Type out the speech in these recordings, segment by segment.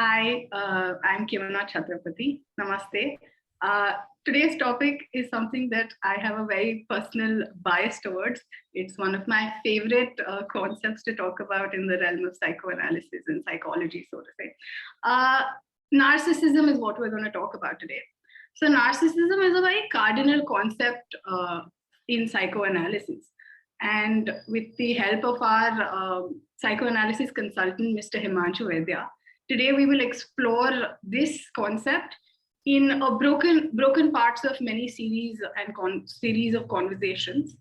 Hi, I'm Kimana Chhatrapati. Namaste. Today's topic is something that I have a very personal bias towards. It's one of my favorite concepts to talk about in the realm of psychoanalysis and psychology, so to say. Narcissism is what we're going to talk about today. So narcissism is a very cardinal concept in psychoanalysis. And with the help of our psychoanalysis consultant, Mr. Himanshu Vaidya, today we will explore this concept in a broken parts of many series and series of conversations.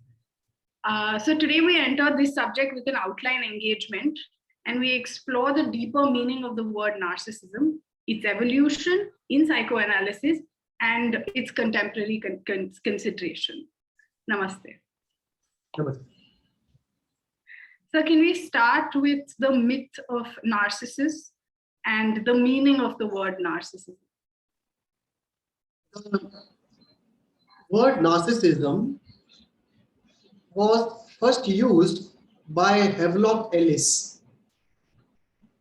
So today we enter this subject with an outline engagement, and we explore the deeper meaning of the word narcissism, its evolution in psychoanalysis, and its contemporary consideration. Namaste. Namaste. So can we start with the myth of Narcissus and the meaning of the word narcissism? The word narcissism was first used by Havelock Ellis,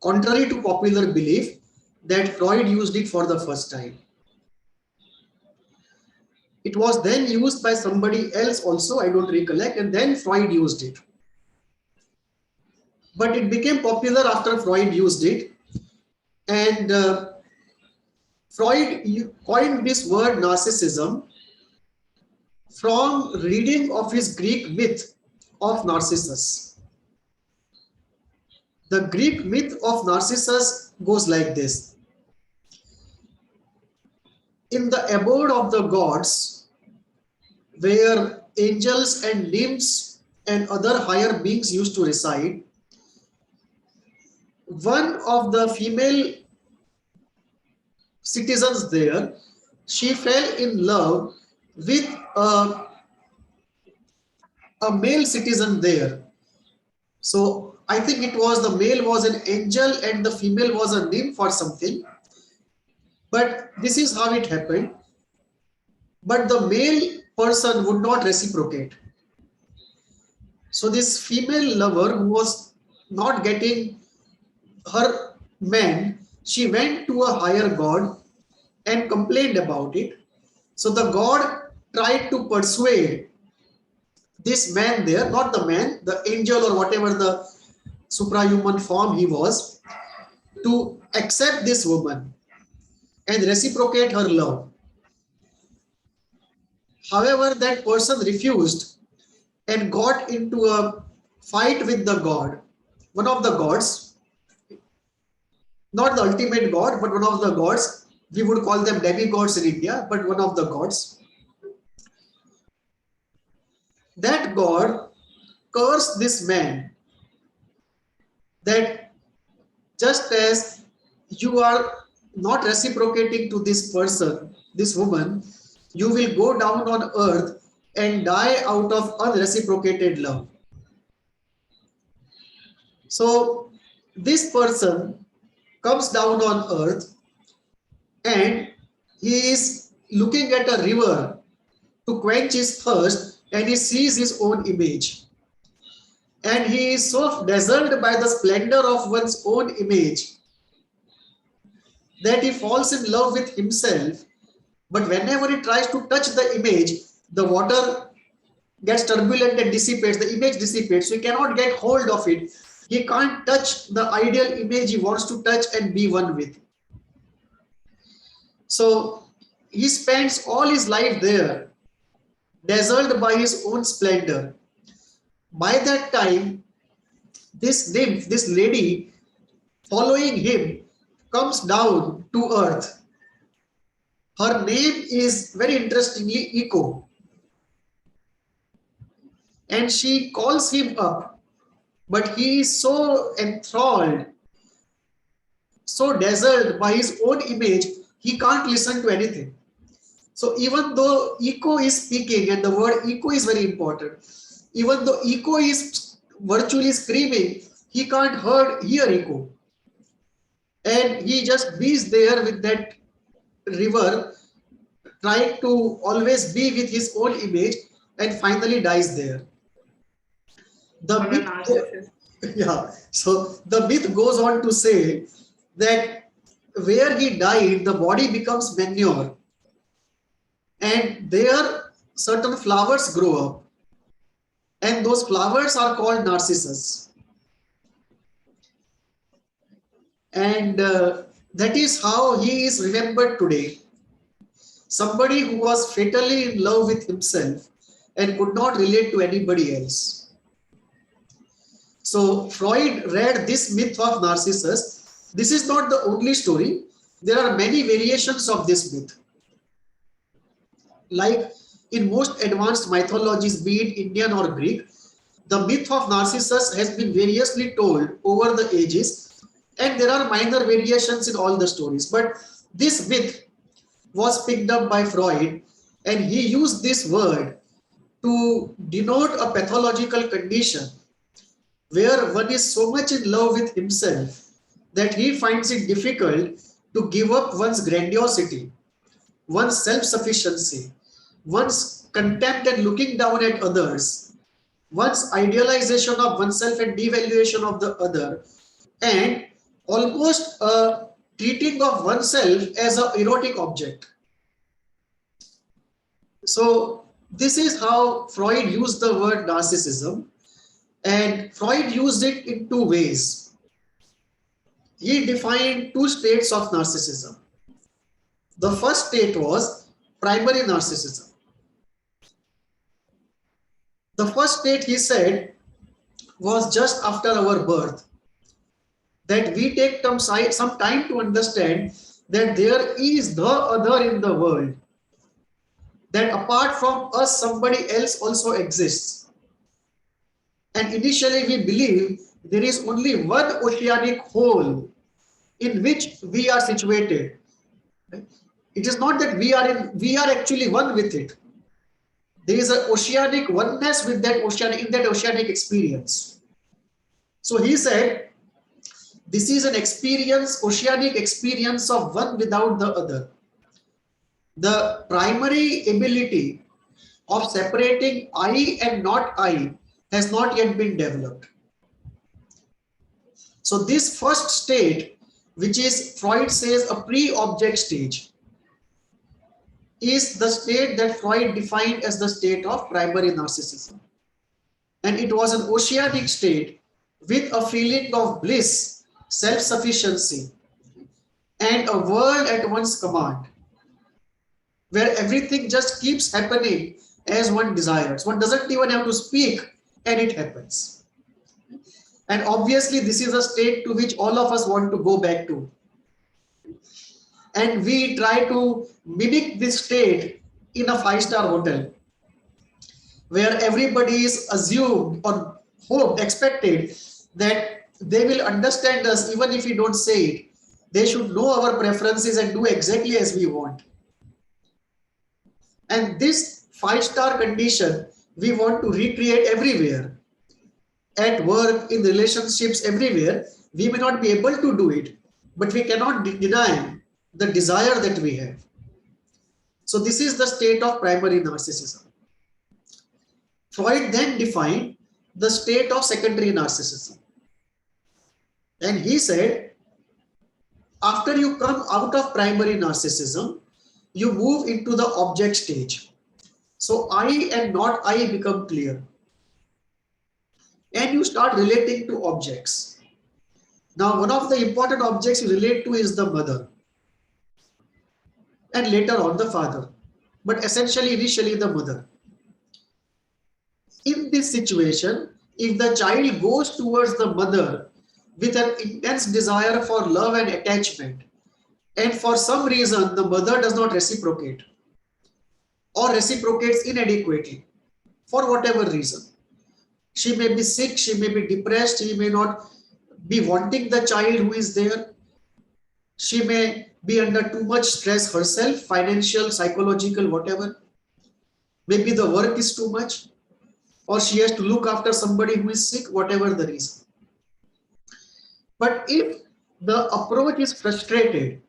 contrary to popular belief that Freud used it for the first time. It was then used by somebody else also, I don't recollect, and then Freud used it. But it became popular after Freud used it, and Freud coined this word narcissism from reading of his Greek myth of Narcissus. The Greek myth of Narcissus goes like this. In the abode of the gods, where angels and nymphs and other higher beings used to reside, one of the female citizens there, she fell in love with a male citizen there. So I think it was the male was an angel and the female was a nymph or something. But this is how it happened. But the male person would not reciprocate. So this female lover who was not getting her man, she went to a higher god and complained about it. So the god tried to persuade this man there, not the man, the angel or whatever the suprahuman form he was, to accept this woman and reciprocate her love. However, that person refused and got into a fight with the god, one of the gods, not the ultimate god, but one of the gods. We would call them demigods in India, but one of the gods. That god cursed this man that just as you are not reciprocating to this person, this woman, you will go down on earth and die out of unreciprocated love. So this person comes down on earth and he is looking at a river to quench his thirst, and he sees his own image. And he is so dazzled by the splendor of one's own image that he falls in love with himself. But whenever he tries to touch the image, the water gets turbulent and dissipates, the image dissipates, so he cannot get hold of it. He can't touch the ideal image he wants to touch and be one with. So he spends all his life there, dazzled by his own splendor. By that time, this nymph, this lady, following him, comes down to earth. Her name is very interestingly Echo. And she calls him up. But he is so enthralled, so dazzled by his own image, he can't listen to anything. So even though Echo is speaking, and the word Echo is very important, even though Echo is virtually screaming, he can't hear Echo. And he just bees there with that river, trying to always be with his own image, and finally dies there. The myth, yeah, so the myth goes on to say that where he died, the body becomes manure, and there certain flowers grow up, and those flowers are called narcissus. And that is how he is remembered today. Somebody who was fatally in love with himself and could not relate to anybody else. So Freud read this myth of Narcissus. This is not the only story. There are many variations of this myth. Like in most advanced mythologies, be it Indian or Greek, the myth of Narcissus has been variously told over the ages, and there are minor variations in all the stories. But this myth was picked up by Freud, and he used this word to denote a pathological condition where one is so much in love with himself that he finds it difficult to give up one's grandiosity, one's self-sufficiency, one's contempt and looking down at others, one's idealization of oneself and devaluation of the other, and almost a treating of oneself as an erotic object. So this is how Freud used the word narcissism, and Freud used it in two ways. He defined two states of narcissism. The first state was primary narcissism. The first state, he said, was just after our birth, that we take some time to understand that there is the other in the world, that apart from us, somebody else also exists. And initially we believe there is only one oceanic whole in which we are situated. It is not that we are actually one with it. There is an oceanic oneness with that oceanic experience. So he said, this is an experience, oceanic experience of one without the other. The primary ability of separating I and not I has not yet been developed. So this first state, which is Freud says a pre-object stage, is the state that Freud defined as the state of primary narcissism. And it was an oceanic state with a feeling of bliss, self-sufficiency, and a world at one's command, where everything just keeps happening as one desires. One doesn't even have to speak and it happens. And obviously this is a state to which all of us want to go back to. And we try to mimic this state in a 5-star hotel, where everybody is assumed or hoped, expected that they will understand us even if we don't say it. They should know our preferences and do exactly as we want. And this 5-star condition we want to recreate everywhere, at work, in relationships, everywhere. We may not be able to do it, but we cannot deny the desire that we have. So this is the state of primary narcissism. Freud then defined the state of secondary narcissism. And he said, after you come out of primary narcissism, you move into the object stage. So I and not I become clear. And you start relating to objects. Now, one of the important objects you relate to is the mother, and later on the father, but essentially initially the mother. In this situation, if the child goes towards the mother with an intense desire for love and attachment, and for some reason the mother does not reciprocate or reciprocates inadequately for whatever reason, she may be sick, she may be depressed, she may not be wanting the child who is there, she may be under too much stress herself, financial, psychological, whatever. Maybe the work is too much, or she has to look after somebody who is sick, whatever the reason. But if the approach is frustrated,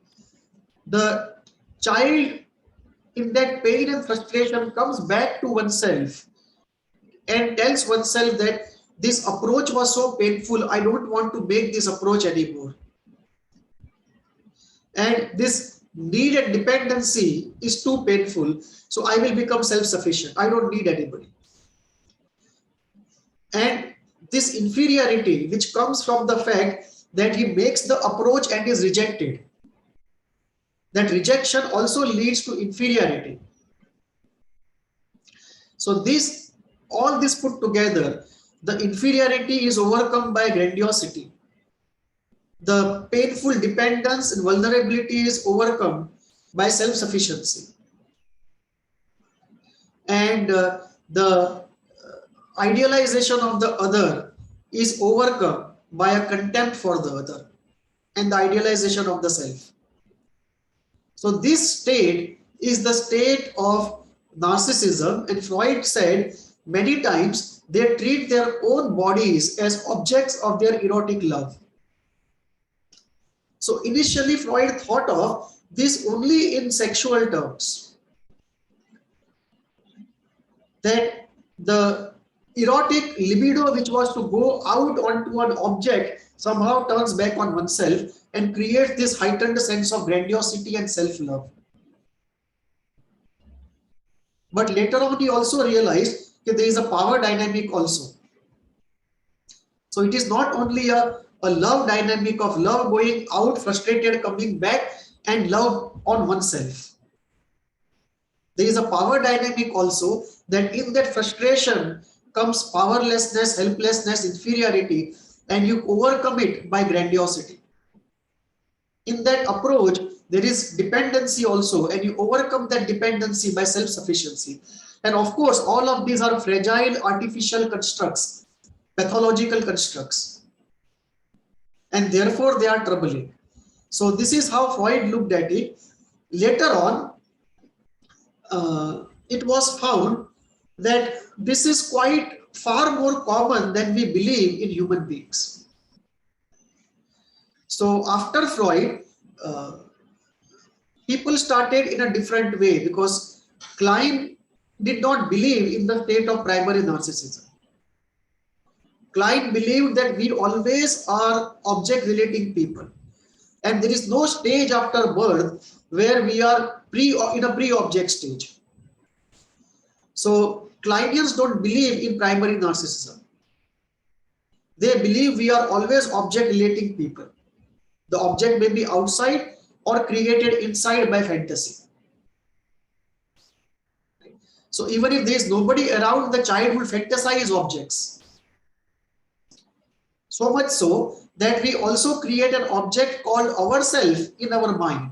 the child in that pain and frustration comes back to oneself and tells oneself that this approach was so painful, I don't want to make this approach anymore. and this need and dependency is too painful, so I will become self-sufficient. I don't need anybody. And this inferiority, which comes from the fact that he makes the approach and is rejected, that rejection also leads to inferiority. So this, all this put together, the inferiority is overcome by grandiosity. The painful dependence and vulnerability is overcome by self-sufficiency. And the idealization of the other is overcome by a contempt for the other and the idealization of the self. So this state is the state of narcissism, and Freud said many times they treat their own bodies as objects of their erotic love. So initially Freud thought of this only in sexual terms, that the erotic libido which was to go out onto an object somehow turns back on oneself and creates this heightened sense of grandiosity and self-love. But later on he also realized that there is a power dynamic also. So it is not only a love dynamic of love going out, frustrated, coming back, and love on oneself. There is a power dynamic also, that in that frustration comes powerlessness, helplessness, inferiority, and you overcome it by grandiosity. In that approach, there is dependency also, and you overcome that dependency by self-sufficiency. And of course, all of these are fragile artificial constructs, pathological constructs, and therefore they are troubling. So this is how Freud looked at it. Later on, it was found that this is quite far more common than we believe in human beings. So after Freud, people started in a different way, because Klein did not believe in the state of primary narcissism. Klein believed that we always are object relating people, and there is no stage after birth where we are in a pre-object stage. So Kleinians don't believe in primary narcissism. They believe we are always object relating people. The object may be outside or created inside by fantasy. So even if there is nobody around, the child will fantasize objects. So much so that we also create an object called ourself in our mind.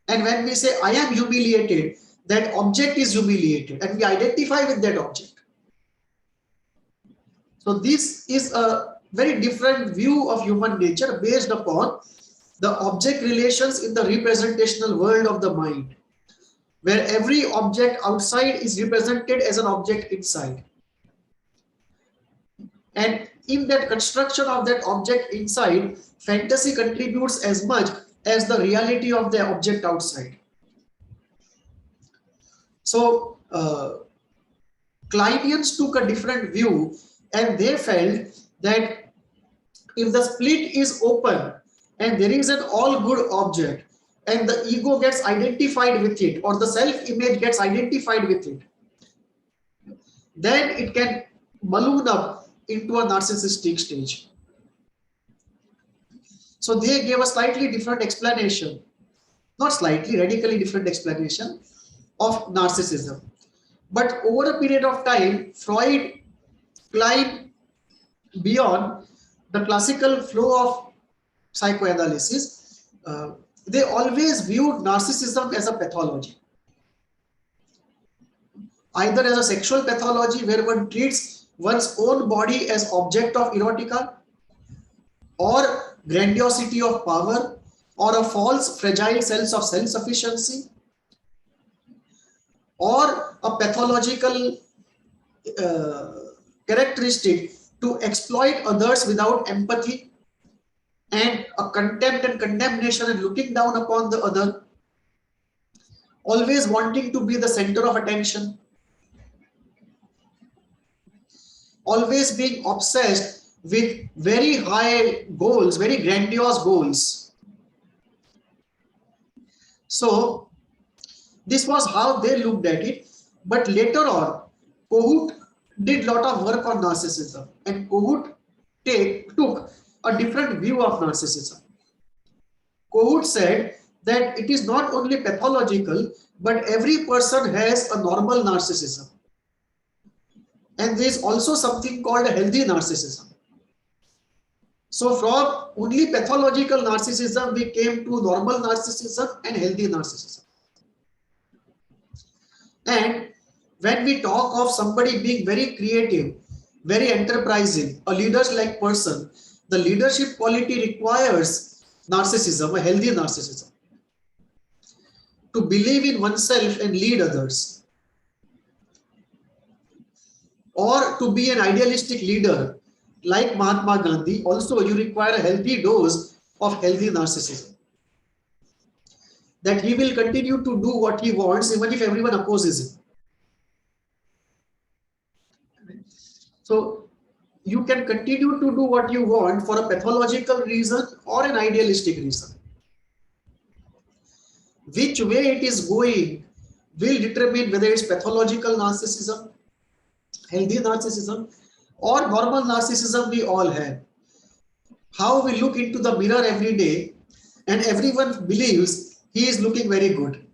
And when we say, I am humiliated, that object is humiliated, and we identify with that object. So this is a very different view of human nature based upon the object relations in the representational world of the mind, where every object outside is represented as an object inside. And in that construction of that object inside, fantasy contributes as much as the reality of the object outside. So Kleinians took a different view, and they felt that if the split is open and there is an all good object and the ego gets identified with it, or the self-image gets identified with it, then it can balloon up into a narcissistic stage. So they gave a slightly different explanation, not slightly, radically different explanation of narcissism. But over a period of time, Freud climbed beyond the classical flow of psychoanalysis. They always viewed narcissism as a pathology, either as a sexual pathology where one treats one's own body as object of erotica, or grandiosity of power, or a false fragile sense of self-sufficiency, or a pathological characteristic to exploit others without empathy, and a contempt and condemnation and looking down upon the other, always wanting to be the center of attention, always being obsessed with very high goals, very grandiose goals. So this was how they looked at it. But later on, Kohut did lot of work on narcissism, and Kohut took a different view of narcissism. Kohut said that it is not only pathological, but every person has a normal narcissism. And there is also something called a healthy narcissism. So from only pathological narcissism, we came to normal narcissism and healthy narcissism. And when we talk of somebody being very creative, very enterprising, a leader-like person, the leadership quality requires narcissism, a healthy narcissism, to believe in oneself and lead others, or to be an idealistic leader like Mahatma Gandhi. Also, you require a healthy dose of healthy narcissism, that he will continue to do what he wants even if everyone opposes him. So you can continue to do what you want for a pathological reason or an idealistic reason. Which way it is going will determine whether it's pathological narcissism, healthy narcissism, or normal narcissism we all have. How we look into the mirror every day and everyone believes he is looking very good,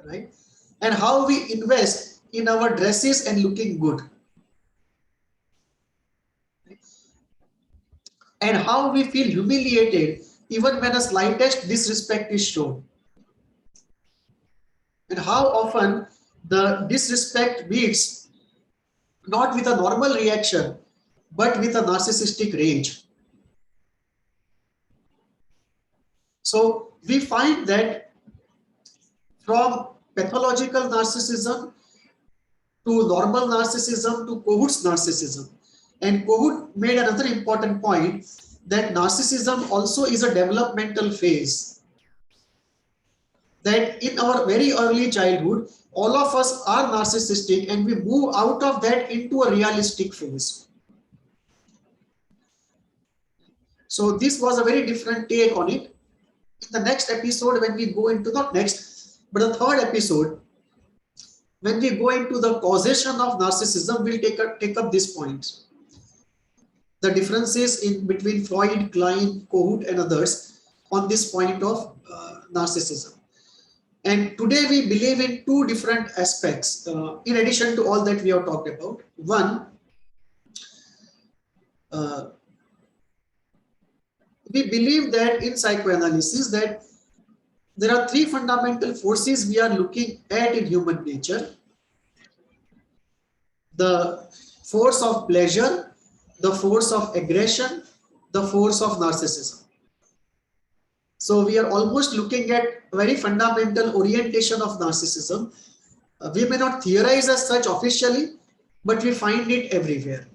right? And how we invest in our dresses and looking good, and how we feel humiliated even when a slightest disrespect is shown, and how often the disrespect meets not with a normal reaction but with a narcissistic rage. So we find that from pathological narcissism to normal narcissism to Kohut's narcissism. And Kohut made another important point, that narcissism also is a developmental phase. That in our very early childhood, all of us are narcissistic and we move out of that into a realistic phase. So this was a very different take on it. In the next episode, when we go into, not next, but the third episode, when we go into the causation of narcissism, we'll take up this point. The differences in between Freud, Klein, Kohut and others on this point of narcissism. And today we believe in two different aspects in addition to all that we have talked about. One, we believe that in psychoanalysis that there are three fundamental forces we are looking at in human nature: the force of pleasure, the force of aggression, the force of narcissism. So we are almost looking at very fundamental orientation of narcissism. We may not theorize as such officially, but we find it everywhere.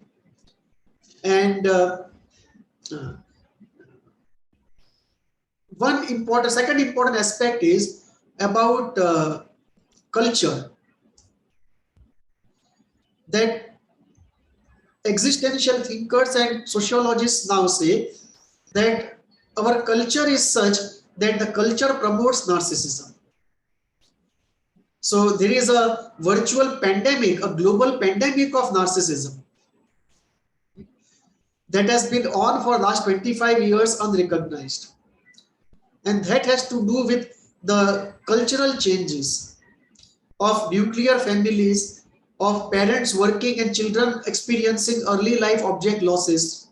And second important aspect is about culture. That existential thinkers and sociologists now say that our culture is such that the culture promotes narcissism. So there is a virtual pandemic, a global pandemic of narcissism that has been on for the last 25 years unrecognized. And that has to do with the cultural changes of nuclear families, of parents working and children experiencing early life object losses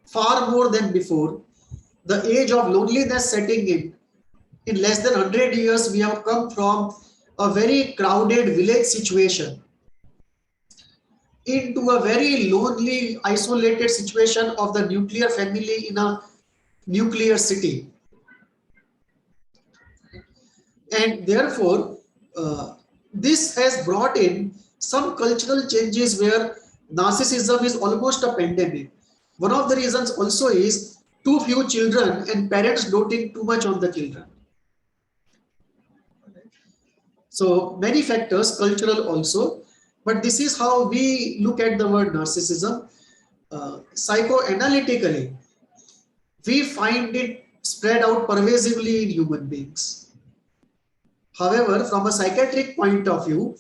far more than before. The age of loneliness setting in. In less than 100 years, we have come from a very crowded village situation into a very lonely, isolated situation of the nuclear family in a nuclear city. And therefore, this has brought in some cultural changes where narcissism is almost a pandemic. One of the reasons also is too few children and parents doting too much on the children. So many factors, cultural also, but this is how we look at the word narcissism. Psychoanalytically, we find it spread out pervasively in human beings. However, from a psychiatric point of view,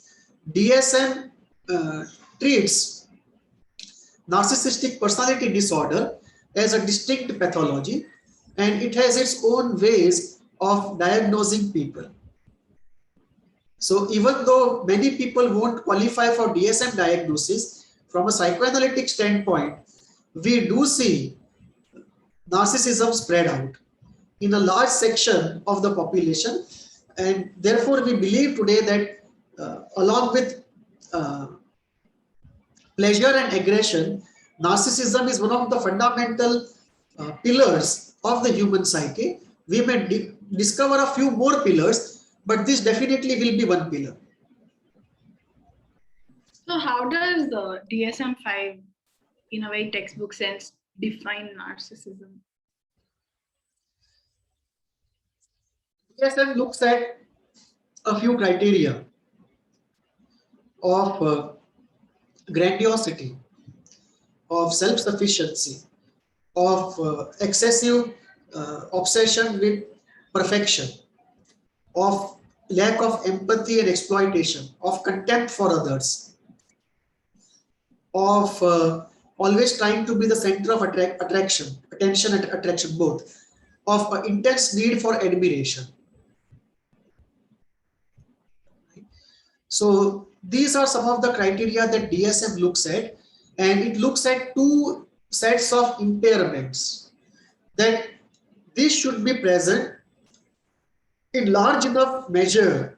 DSM treats narcissistic personality disorder as a distinct pathology, and it has its own ways of diagnosing people. So even though many people won't qualify for DSM diagnosis, from a psychoanalytic standpoint, we do see narcissism spread out in a large section of the population, and therefore we believe today that along with pleasure and aggression, narcissism is one of the fundamental pillars of the human psyche. We may discover a few more pillars, but this definitely will be one pillar. So how does the DSM-5, in a very textbook sense, define narcissism? DSM looks at a few criteria of grandiosity, of self-sufficiency, of excessive obsession with perfection, of lack of empathy and exploitation, of contempt for others, of always trying to be the center of attraction, attention and attraction both, of intense need for admiration. So these are some of the criteria that DSM looks at, and it looks at two sets of impairments, that this should be present in large enough measure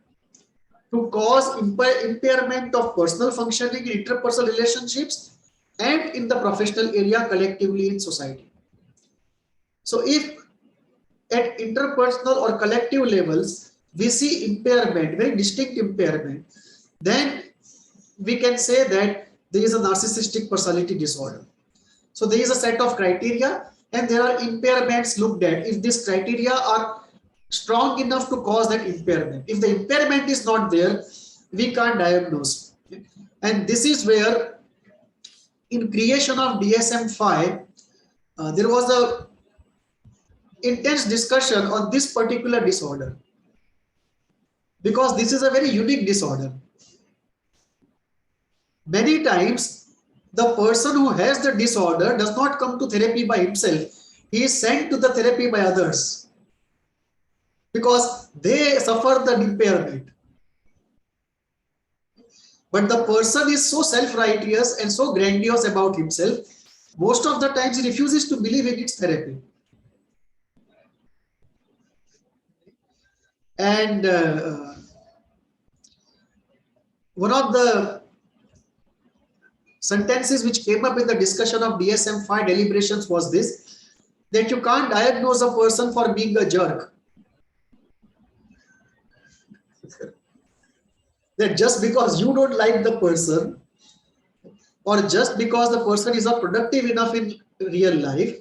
to cause impairment of personal functioning in interpersonal relationships and in the professional area collectively in society. So if at interpersonal or collective levels we see impairment, very distinct impairment, then we can say that there is a narcissistic personality disorder. So there is a set of criteria and there are impairments looked at. If these criteria are strong enough to cause that impairment, if the impairment is not there, we can't diagnose. And this is where in creation of DSM-5, there was a intense discussion on this particular disorder, because this is a very unique disorder. Many times, the person who has the disorder does not come to therapy by himself. He is sent to the therapy by others because they suffer the impairment. But the person is so self-righteous and so grandiose about himself, most of the times he refuses to believe in its therapy. And one of the sentences which came up in the discussion of DSM-5 deliberations was this, that you can't diagnose a person for being a jerk. That just because you don't like the person, or just because the person is not productive enough in real life,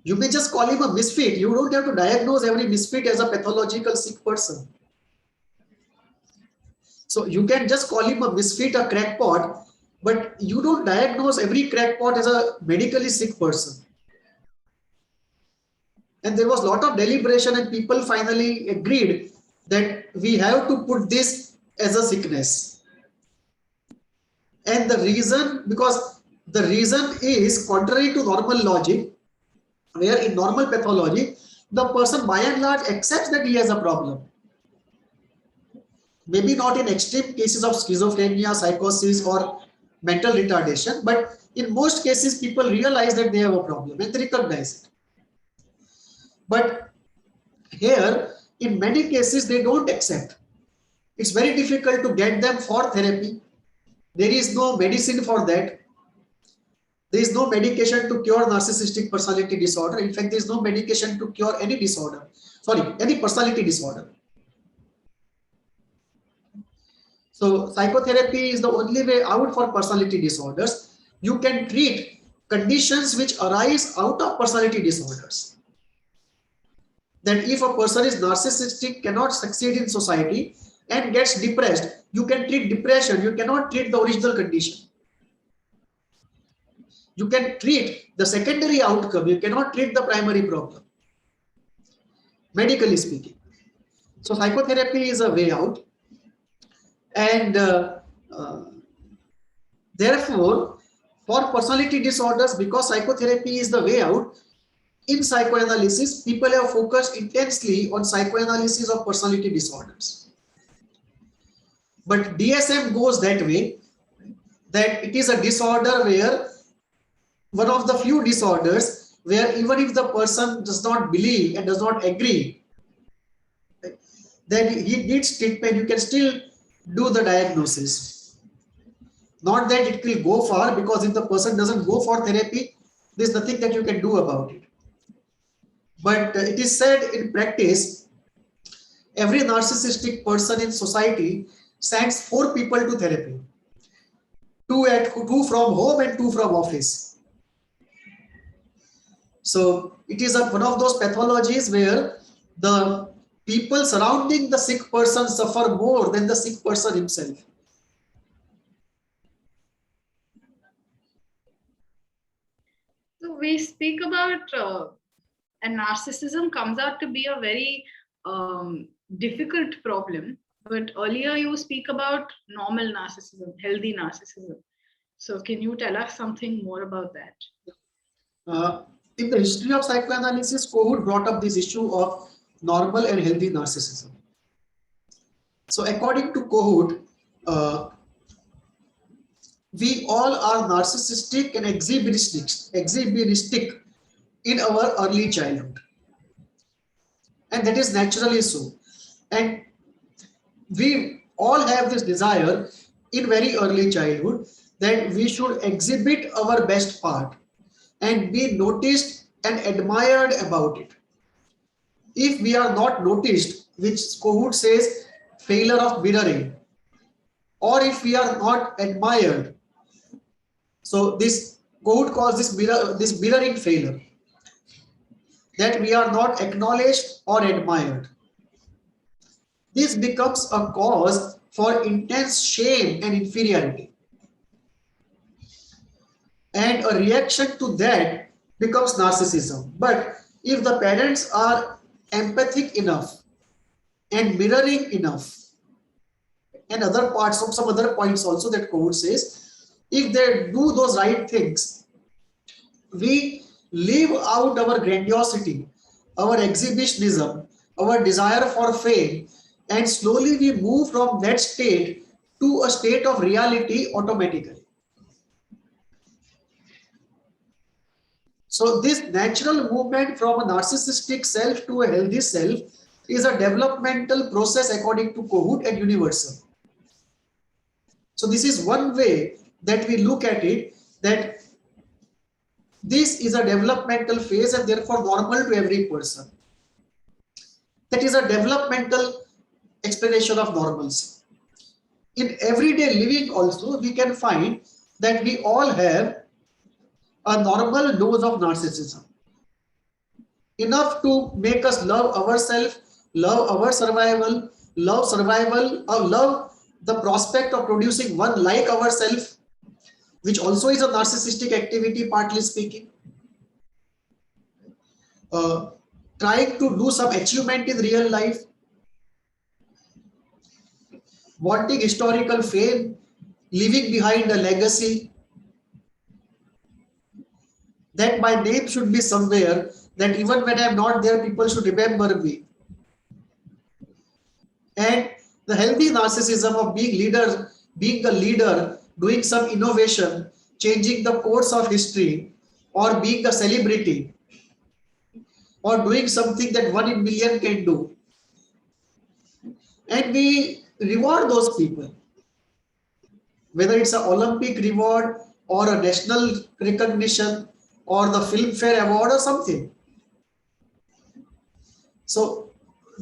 you may just call him a misfit. You don't have to diagnose every misfit as a pathological sick person. So you can just call him a misfit, a crackpot, but you don't diagnose every crackpot as a medically sick person. And there was a lot of deliberation and people finally agreed that we have to put this as a sickness. And the reason, because the reason is contrary to normal logic, where in normal pathology, the person by and large accepts that he has a problem. Maybe not in extreme cases of schizophrenia, psychosis, or mental retardation, but in most cases, people realize that they have a problem and they recognize it. But here, in many cases, they don't accept. It's very difficult to get them for therapy. There is no medicine for that. There is no medication to cure narcissistic personality disorder. In fact, there is no medication to cure any disorder. Sorry, any personality disorder. So psychotherapy is the only way out for personality disorders. You can treat conditions which arise out of personality disorders. That if a person is narcissistic, cannot succeed in society and gets depressed, you can treat depression. You cannot treat the original condition. You can treat the secondary outcome. You cannot treat the primary problem. medically speaking. So psychotherapy is a way out, and therefore, for personality disorders, because psychotherapy is the way out, in psychoanalysis, people have focused intensely on psychoanalysis of personality disorders. But DSM goes that way, that it is a disorder where, one of the few disorders where even if the person does not believe and does not agree, then he needs treatment, you can still do the diagnosis. Not that it will go far, because if the person doesn't go for therapy, there's nothing that you can do about it. But it is said in practice, every narcissistic person in society sends 4 people to therapy. 2 from home and 2 from office. So it is one of those pathologies where the people surrounding the sick person suffer more than the sick person himself. So we speak about and narcissism comes out to be a very difficult problem. But earlier you speak about normal narcissism, healthy narcissism. So can you tell us something more about that? In the history of psychoanalysis, Kohut brought up this issue of normal and healthy narcissism. So according to Kohut, we all are narcissistic and exhibitionistic in our early childhood. And that is naturally so. And we all have this desire in very early childhood that we should exhibit our best part and be noticed and admired about it. If we are not noticed, which Kohut says failure of mirroring, or if we are not admired, so this Kohut calls this mirroring failure, that we are not acknowledged or admired. This becomes a cause for intense shame and inferiority. And a reaction to that becomes narcissism. But if the parents are empathic enough and mirroring enough, and other parts of some other points also that Kohut says, if they do those right things, we live out our grandiosity, our exhibitionism, our desire for fame, and slowly we move from that state to a state of reality automatically. So this natural movement from a narcissistic self to a healthy self is a developmental process according to Kohut and universal. So this is one way that we look at it, that this is a developmental phase and therefore normal to every person. That is a developmental explanation of normalcy. In everyday living also, we can find that we all have a normal dose of narcissism. Enough to make us love ourselves, love our survival, love the prospect of producing one like ourselves, which also is a narcissistic activity, partly speaking. Trying to do some achievement in real life, wanting historical fame, leaving behind a legacy, that my name should be somewhere, that even when I am not there, people should remember me. And the healthy narcissism of being a leader, doing some innovation, changing the course of history, or being a celebrity, or doing something that 1 in a million can do. And we reward those people, whether it's an Olympic reward or a national recognition or the Filmfare Award or something. So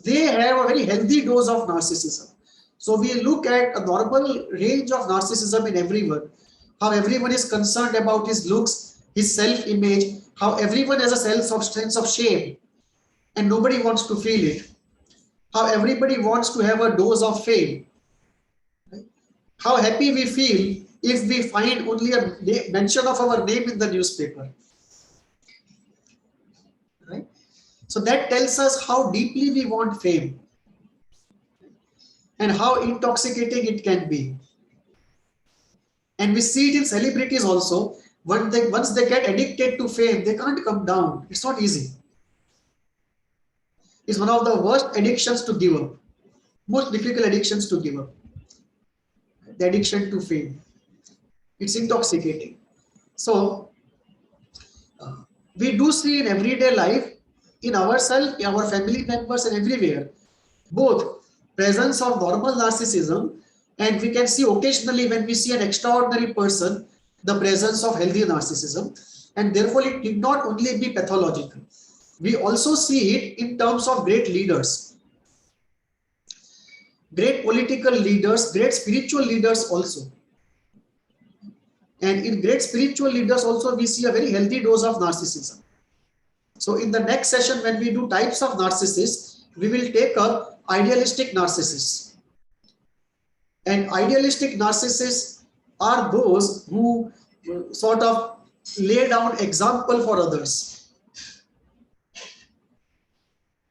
they have a very healthy dose of narcissism. So we look at a normal range of narcissism in everyone, how everyone is concerned about his looks, his self-image, how everyone has a sense of shame and nobody wants to feel it, how everybody wants to have a dose of fame, how happy we feel if we find only a mention of our name in the newspaper. Right? So that tells us how deeply we want fame and how intoxicating it can be. And we see it in celebrities also. Once they get addicted to fame, they can't come down. It's not easy. It's one of the worst addictions to give up. Most difficult addictions to give up. The addiction to fame. It's intoxicating. So, we do see in everyday life, in ourselves, in our family members and everywhere, both presence of normal narcissism, and we can see occasionally when we see an extraordinary person, the presence of healthy narcissism, and therefore it need not only be pathological. We also see it in terms of great leaders, great political leaders, great spiritual leaders also. And in great spiritual leaders also, we see a very healthy dose of narcissism. So in the next session, when we do types of narcissists, we will take up idealistic narcissists. And idealistic narcissists are those who sort of lay down example for others.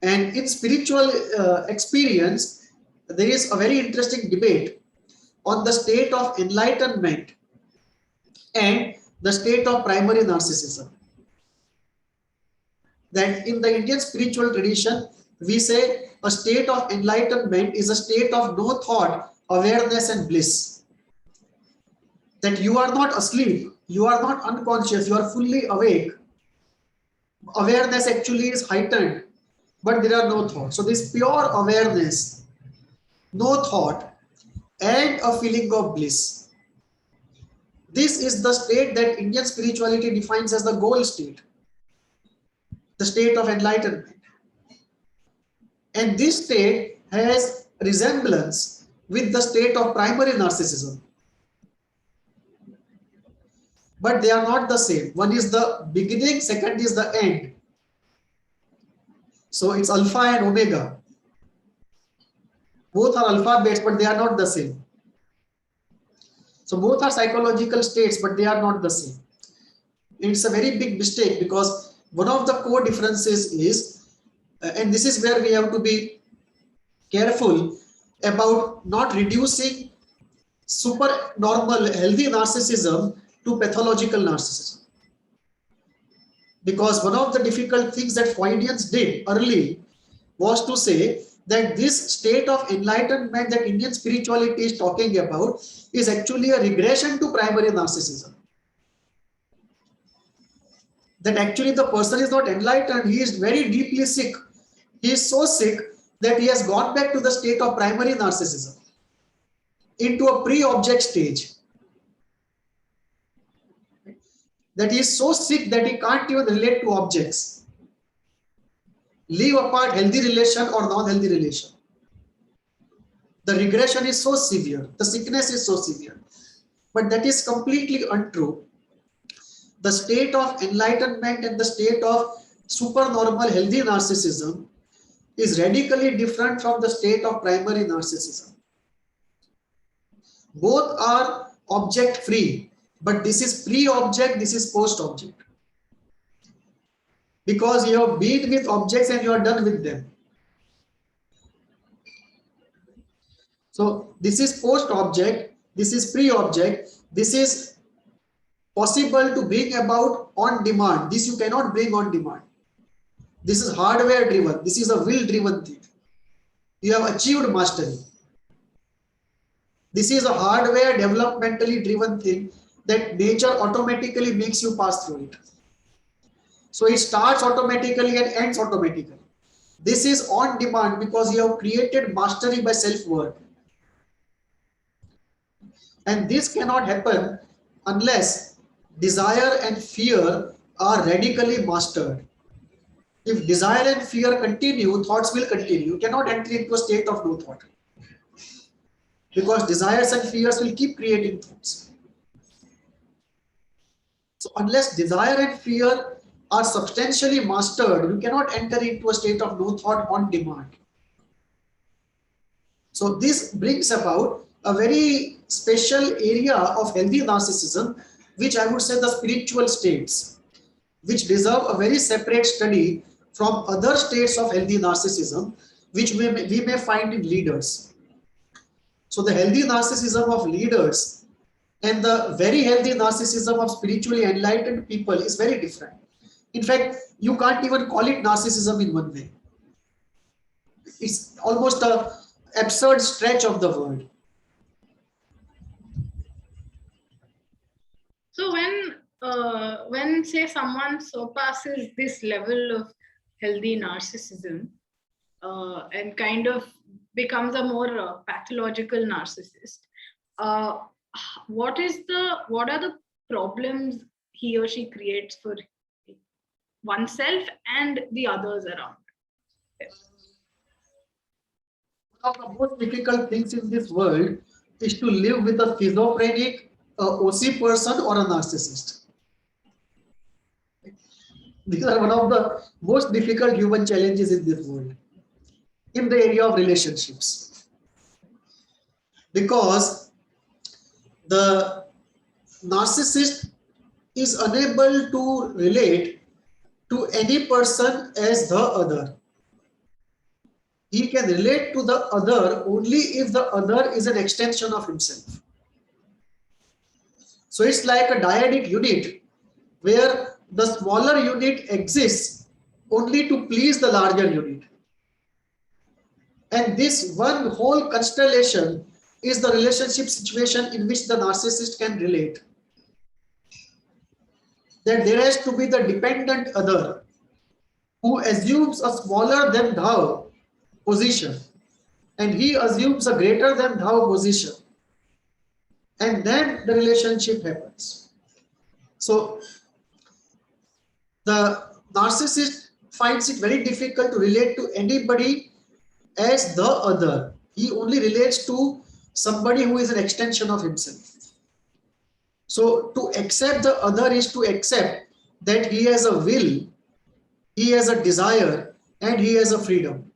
And in spiritual experience, there is a very interesting debate on the state of enlightenment and the state of primary narcissism. That in the Indian spiritual tradition, we say a state of enlightenment is a state of no thought, awareness and bliss. That you are not asleep, you are not unconscious, you are fully awake. Awareness actually is heightened, but there are no thoughts. So this pure awareness, no thought, and a feeling of bliss. This is the state that Indian spirituality defines as the goal state, the state of enlightenment. And this state has resemblance with the state of primary narcissism. But they are not the same. One is the beginning, second is the end. So it's alpha and omega. Both are alphabets, but they are not the same. So both are psychological states, but they are not the same. It's a very big mistake because one of the core differences is, and this is where we have to be careful about not reducing super normal healthy narcissism to pathological narcissism. Because one of the difficult things that Freudians did early was to say that this state of enlightenment that Indian spirituality is talking about is actually a regression to primary narcissism. That actually the person is not enlightened, he is very deeply sick. He is so sick that he has gone back to the state of primary narcissism, into a pre-object stage. That he is so sick that he can't even relate to objects. Leave apart healthy relation or non-healthy relation. The regression is so severe, the sickness is so severe. But that is completely untrue. The state of enlightenment and the state of supernormal healthy narcissism is radically different from the state of primary narcissism. Both are object free, but this is pre-object, this is post-object. Because you have been with objects and you are done with them. So this is post-object, this is pre-object, this is possible to bring about on demand. This you cannot bring on demand. This is hardware driven, this is a will driven thing. You have achieved mastery. This is a hardware developmentally driven thing that nature automatically makes you pass through it. So it starts automatically and ends automatically. This is on demand because you have created mastery by self-work. And this cannot happen unless desire and fear are radically mastered. If desire and fear continue, thoughts will continue. You cannot enter into a state of no thought. Because desires and fears will keep creating thoughts. So unless desire and fear are substantially mastered, you cannot enter into a state of no thought on demand. So this brings about a very special area of healthy narcissism, which I would say the spiritual states, which deserve a very separate study from other states of healthy narcissism, which we may find in leaders. So the healthy narcissism of leaders and the very healthy narcissism of spiritually enlightened people is very different. In fact, you can't even call it narcissism in one way. It's almost an absurd stretch of the word. So when say someone surpasses this level of healthy narcissism and kind of becomes a more pathological narcissist, what are the problems he or she creates for oneself and the others around? One of the most difficult things in this world is to live with a schizophrenic, OC person or a narcissist. These are one of the most difficult human challenges in this world, in the area of relationships. Because the narcissist is unable to relate to any person as the other. He can relate to the other only if the other is an extension of himself. So it's like a dyadic unit where the smaller unit exists only to please the larger unit. And this one whole constellation is the relationship situation in which the narcissist can relate. That there has to be the dependent other who assumes a smaller than thou position, and he assumes a greater than thou position, and then the relationship happens. So the narcissist finds it very difficult to relate to anybody as the other. He only relates to somebody who is an extension of himself. So to accept the other is to accept that he has a will, he has a desire, and he has a freedom.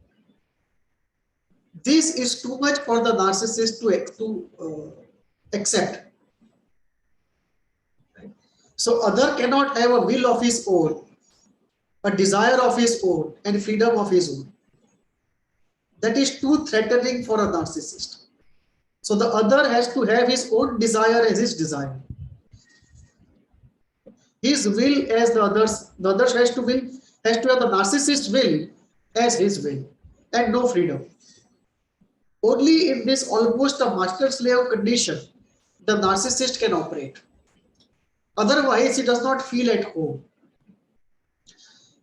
This is too much for the narcissist to accept. So other cannot have a will of his own, a desire of his own, and freedom of his own. That is too threatening for a narcissist. So the other has to have his own desire as his desire. His will as the others has to have the narcissist's will as his will, and no freedom. Only in this almost a master-slave condition, the narcissist can operate. Otherwise, he does not feel at home.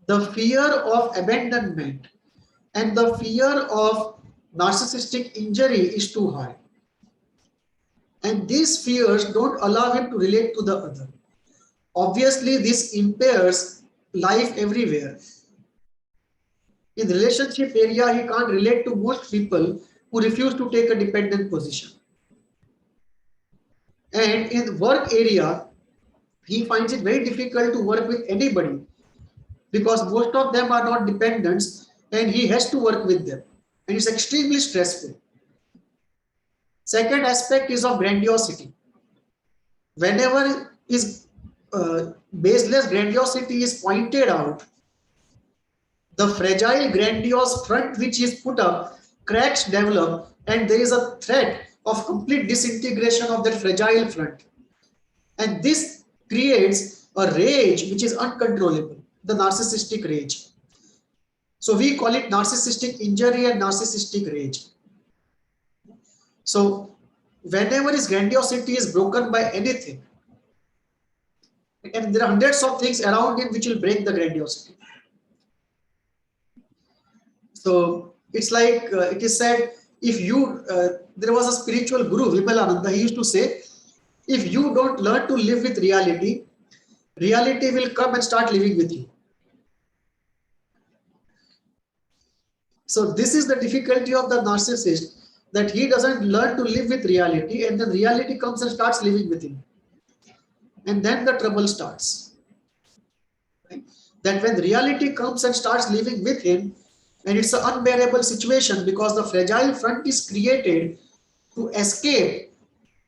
The fear of abandonment and the fear of narcissistic injury is too high. And these fears don't allow him to relate to the other. Obviously, this impairs life everywhere. In the relationship area, he can't relate to most people who refuse to take a dependent position. And in work area, he finds it very difficult to work with anybody because most of them are not dependents and he has to work with them. And it's extremely stressful. Second aspect is of grandiosity. Whenever his baseless grandiosity is pointed out, the fragile grandiose front which is put up cracks develop, and there is a threat of complete disintegration of that fragile front. And this creates a rage which is uncontrollable, the narcissistic rage. So we call it narcissistic injury and narcissistic rage. So whenever his grandiosity is broken by anything, and there are hundreds of things around him which will break the grandiosity. So it's like it is said, if you, there was a spiritual guru, Vimalananda, he used to say, if you don't learn to live with reality, reality will come and start living with you. So this is the difficulty of the narcissist, that he doesn't learn to live with reality, and then reality comes and starts living with him. And then the trouble starts. Right? That when reality comes and starts living with him, and it's an unbearable situation because the fragile front is created to escape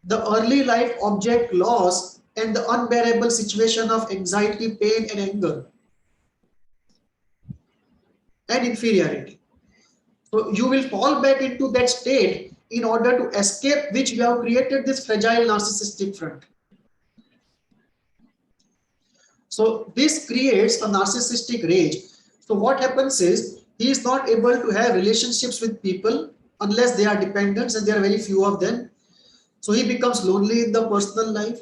the early life object loss and the unbearable situation of anxiety, pain, and anger. and inferiority. So you will fall back into that state in order to escape which we have created this fragile narcissistic front. So this creates a narcissistic rage. So what happens is he is not able to have relationships with people unless they are dependents, and there are very few of them. So he becomes lonely in the personal life.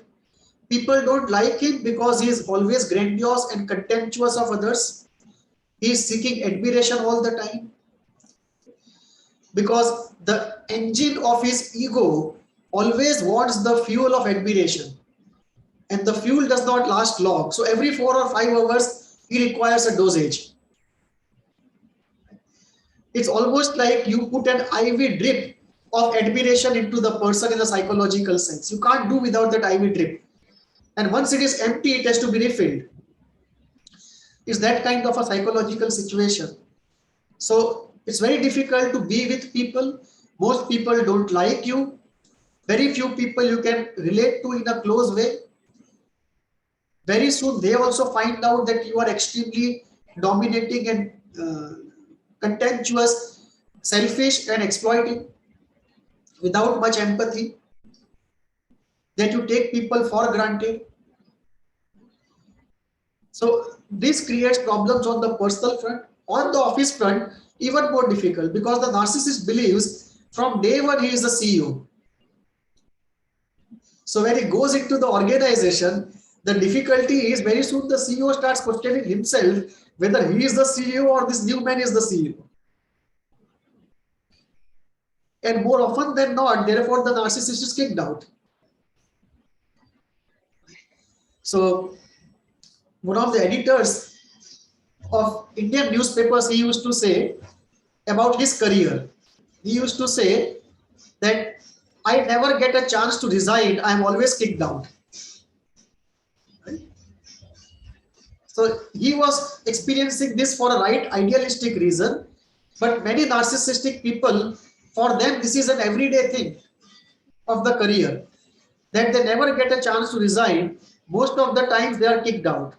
People don't like him because he is always grandiose and contemptuous of others. He is seeking admiration all the time, because the engine of his ego always wants the fuel of admiration, and the fuel does not last long. So every 4 or 5 hours he requires a dosage. It's almost like you put an IV drip of admiration into the person in a psychological sense. You can't do without that IV drip, and once it is empty, it has to be refilled. It's that kind of a psychological situation. So it's very difficult to be with people. Most people don't like you. Very few people you can relate to in a close way. Very soon they also find out that you are extremely dominating and contemptuous, selfish and exploiting, without much empathy, that you take people for granted. So this creates problems on the personal front. On the office front, even more difficult, because the narcissist believes from day one he is the CEO. So when he goes into the organization, the difficulty is very soon the CEO starts questioning himself whether he is the CEO or this new man is the CEO. And more often than not, therefore the narcissist is kicked out. So one of the editors of Indian newspapers, he used to say about his career, he used to say that I never get a chance to resign, I am always kicked out. Right? So he was experiencing this for a right idealistic reason, but many narcissistic people, for them this is an everyday thing of the career, that they never get a chance to resign. Most of the times they are kicked out.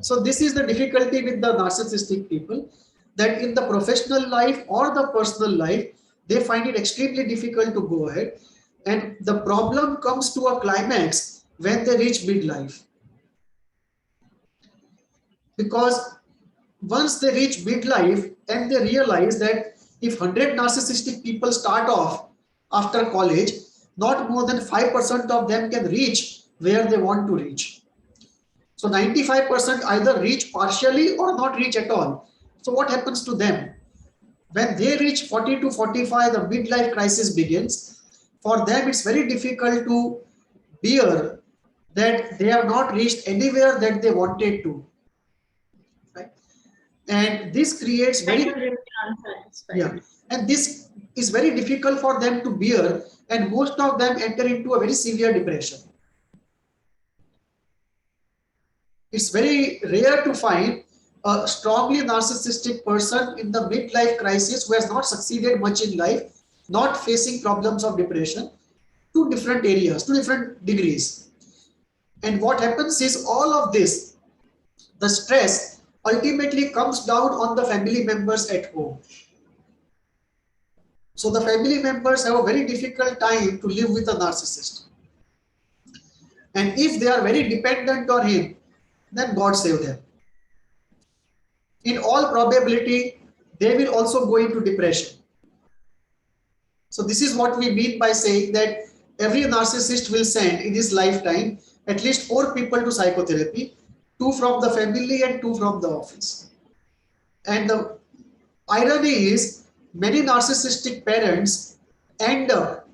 So this is the difficulty with the narcissistic people, that in the professional life or the personal life, they find it extremely difficult to go ahead. And the problem comes to a climax when they reach midlife. Because once they reach midlife and they realize that if 100 narcissistic people start off after college, not more than 5% of them can reach where they want to reach. So 95% either reach partially or not reach at all. So what happens to them? When they reach 40 to 45, the midlife crisis begins. For them, it's very difficult to bear that they have not reached anywhere that they wanted to. Right? And this creates very unsatisfied. Yeah, and this is very difficult for them to bear, and most of them enter into a very severe depression. It's very rare to find a strongly narcissistic person in the midlife crisis who has not succeeded much in life, not facing problems of depression. Two different areas, two different degrees. And what happens is all of this, the stress ultimately comes down on the family members at home. So the family members have a very difficult time to live with a narcissist. And if they are very dependent on him, then God save them. In all probability, they will also go into depression. So this is what we mean by saying that every narcissist will send in his lifetime at least 4 people to psychotherapy, 2 from the family and 2 from the office. And the irony is, many narcissistic parents end up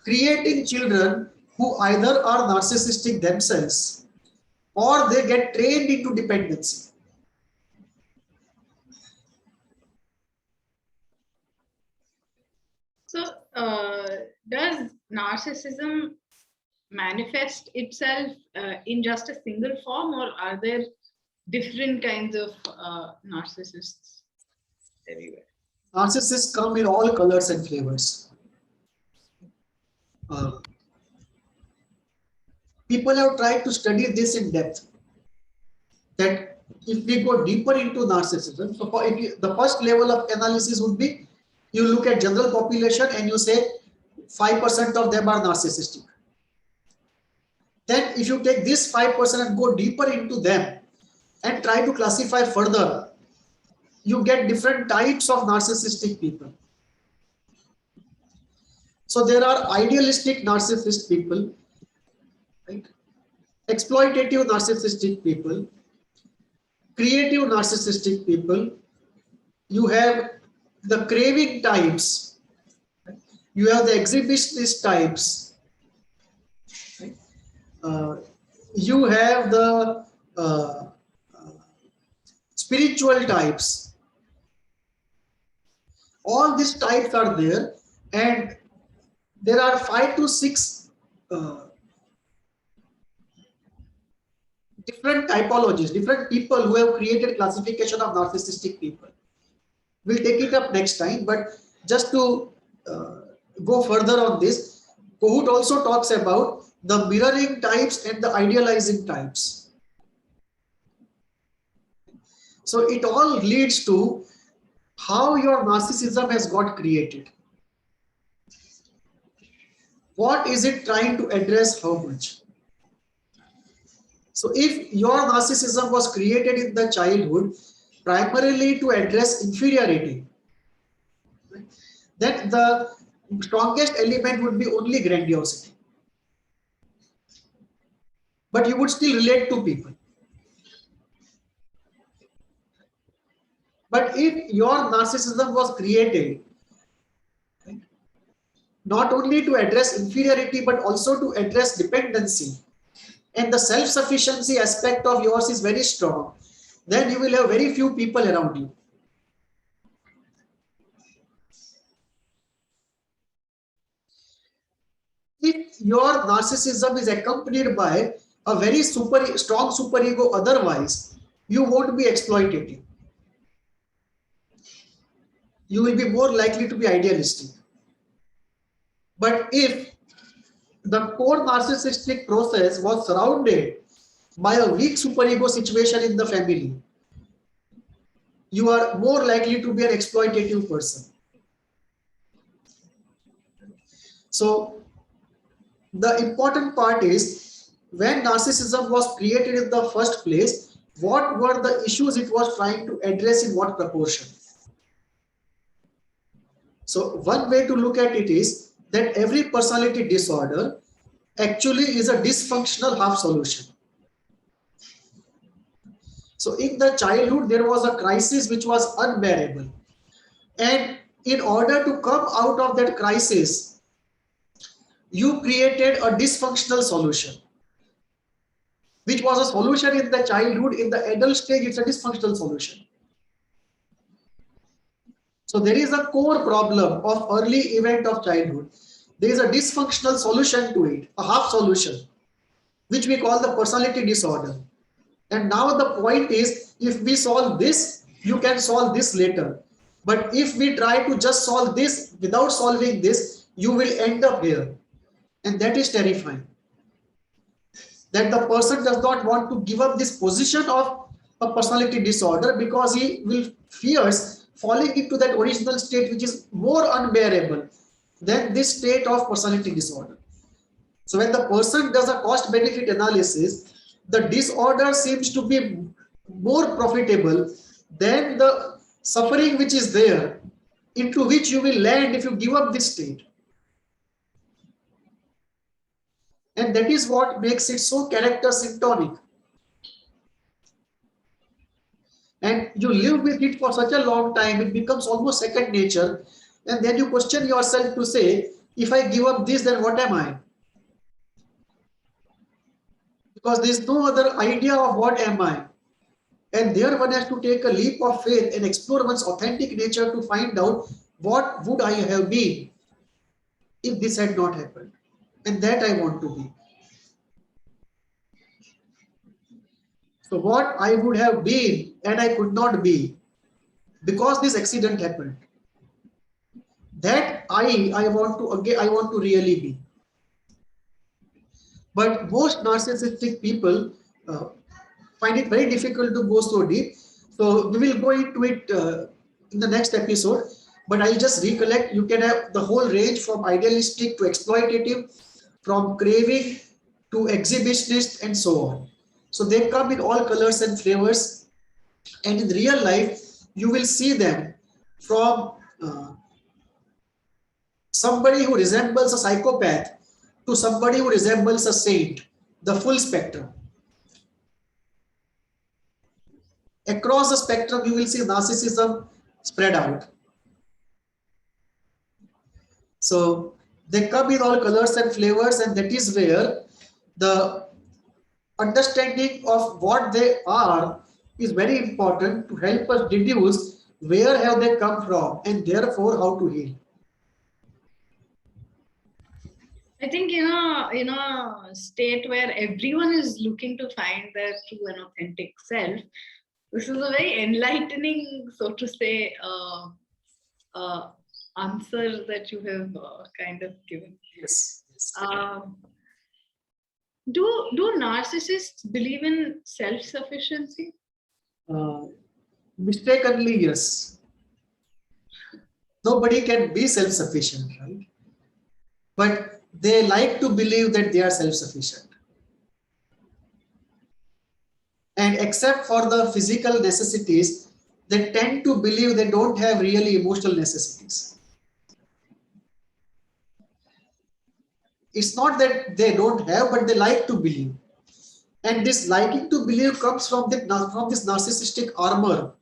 creating children who either are narcissistic themselves or they get trained into dependency. So, does narcissism manifest itself in just a single form, or are there different kinds of narcissists everywhere? Narcissists come in all colors and flavors. People have tried to study this in depth, that if we go deeper into narcissism, so the first level of analysis would be you look at general population and you say 5% of them are narcissistic. Then if you take this 5% and go deeper into them and try to classify further, you get different types of narcissistic people. So there are idealistic narcissist people, right? Exploitative narcissistic people, creative narcissistic people. You have the craving types, right? You have the exhibitionist types, right? You have the spiritual types. All these types are there, and there are 5 to 6 different typologies, different people who have created classification of narcissistic people. We'll take it up next time, but just to go further on this, Kohut also talks about the mirroring types and the idealizing types. So it all leads to how your narcissism has got created. What is it trying to address, how much? So if your narcissism was created in the childhood primarily to address inferiority, then the strongest element would be only grandiosity. But you would still relate to people. But if your narcissism was created not only to address inferiority but also to address dependency, and the self-sufficiency aspect of yours is very strong, then you will have very few people around you. If your narcissism is accompanied by a very strong superego otherwise, you won't be exploitative. You will be more likely to be idealistic. But if the core narcissistic process was surrounded by a weak superego situation in the family, you are more likely to be an exploitative person. So the important part is, when narcissism was created in the first place, what were the issues it was trying to address in what proportion? So one way to look at it is that every personality disorder actually is a dysfunctional half solution. So in the childhood, there was a crisis which was unbearable. And in order to come out of that crisis, you created a dysfunctional solution, which was a solution in the childhood. In the adult stage, it's a dysfunctional solution. So there is a core problem of early event of childhood. There is a dysfunctional solution to it, a half solution, which we call the personality disorder. And now the point is, if we solve this, you can solve this later. But if we try to just solve this without solving this, you will end up here. And that is terrifying. That the person does not want to give up this position of a personality disorder because he will fears falling into that original state, which is more unbearable than this state of personality disorder. So when the person does a cost-benefit analysis, the disorder seems to be more profitable than the suffering which is there, into which you will land if you give up this state. And that is what makes it so character symptomic. And you live with it for such a long time, it becomes almost second nature. And then you question yourself to say, if I give up this, then what am I? Because there is no other idea of what am I. And there one has to take a leap of faith and explore one's authentic nature to find out what would I have been if this had not happened. And that I want to be. So what I would have been and I could not be because this accident happened. That I want to really be. But most narcissistic people find it very difficult to go so deep. So we will go into it in the next episode, but I'll just recollect. You can have the whole range from idealistic to exploitative, from craving to exhibitionist and so on. So they come in all colors and flavors, and in real life you will see them from somebody who resembles a psychopath to somebody who resembles a saint, the full spectrum. Across the spectrum, you will see narcissism spread out. So they come in all colors and flavors, and that is where the understanding of what they are is very important to help us deduce where have they come from and therefore how to heal. I think in a state where everyone is looking to find their true and authentic self, this is a very enlightening, so to say, answer that you have kind of given. Yes. Do narcissists believe in self-sufficiency? Mistakenly, yes. Nobody can be self-sufficient, right? But they like to believe that they are self-sufficient. And except for the physical necessities, they tend to believe they don't have really emotional necessities. It's not that they don't have, but they like to believe. And this liking to believe comes from this narcissistic armor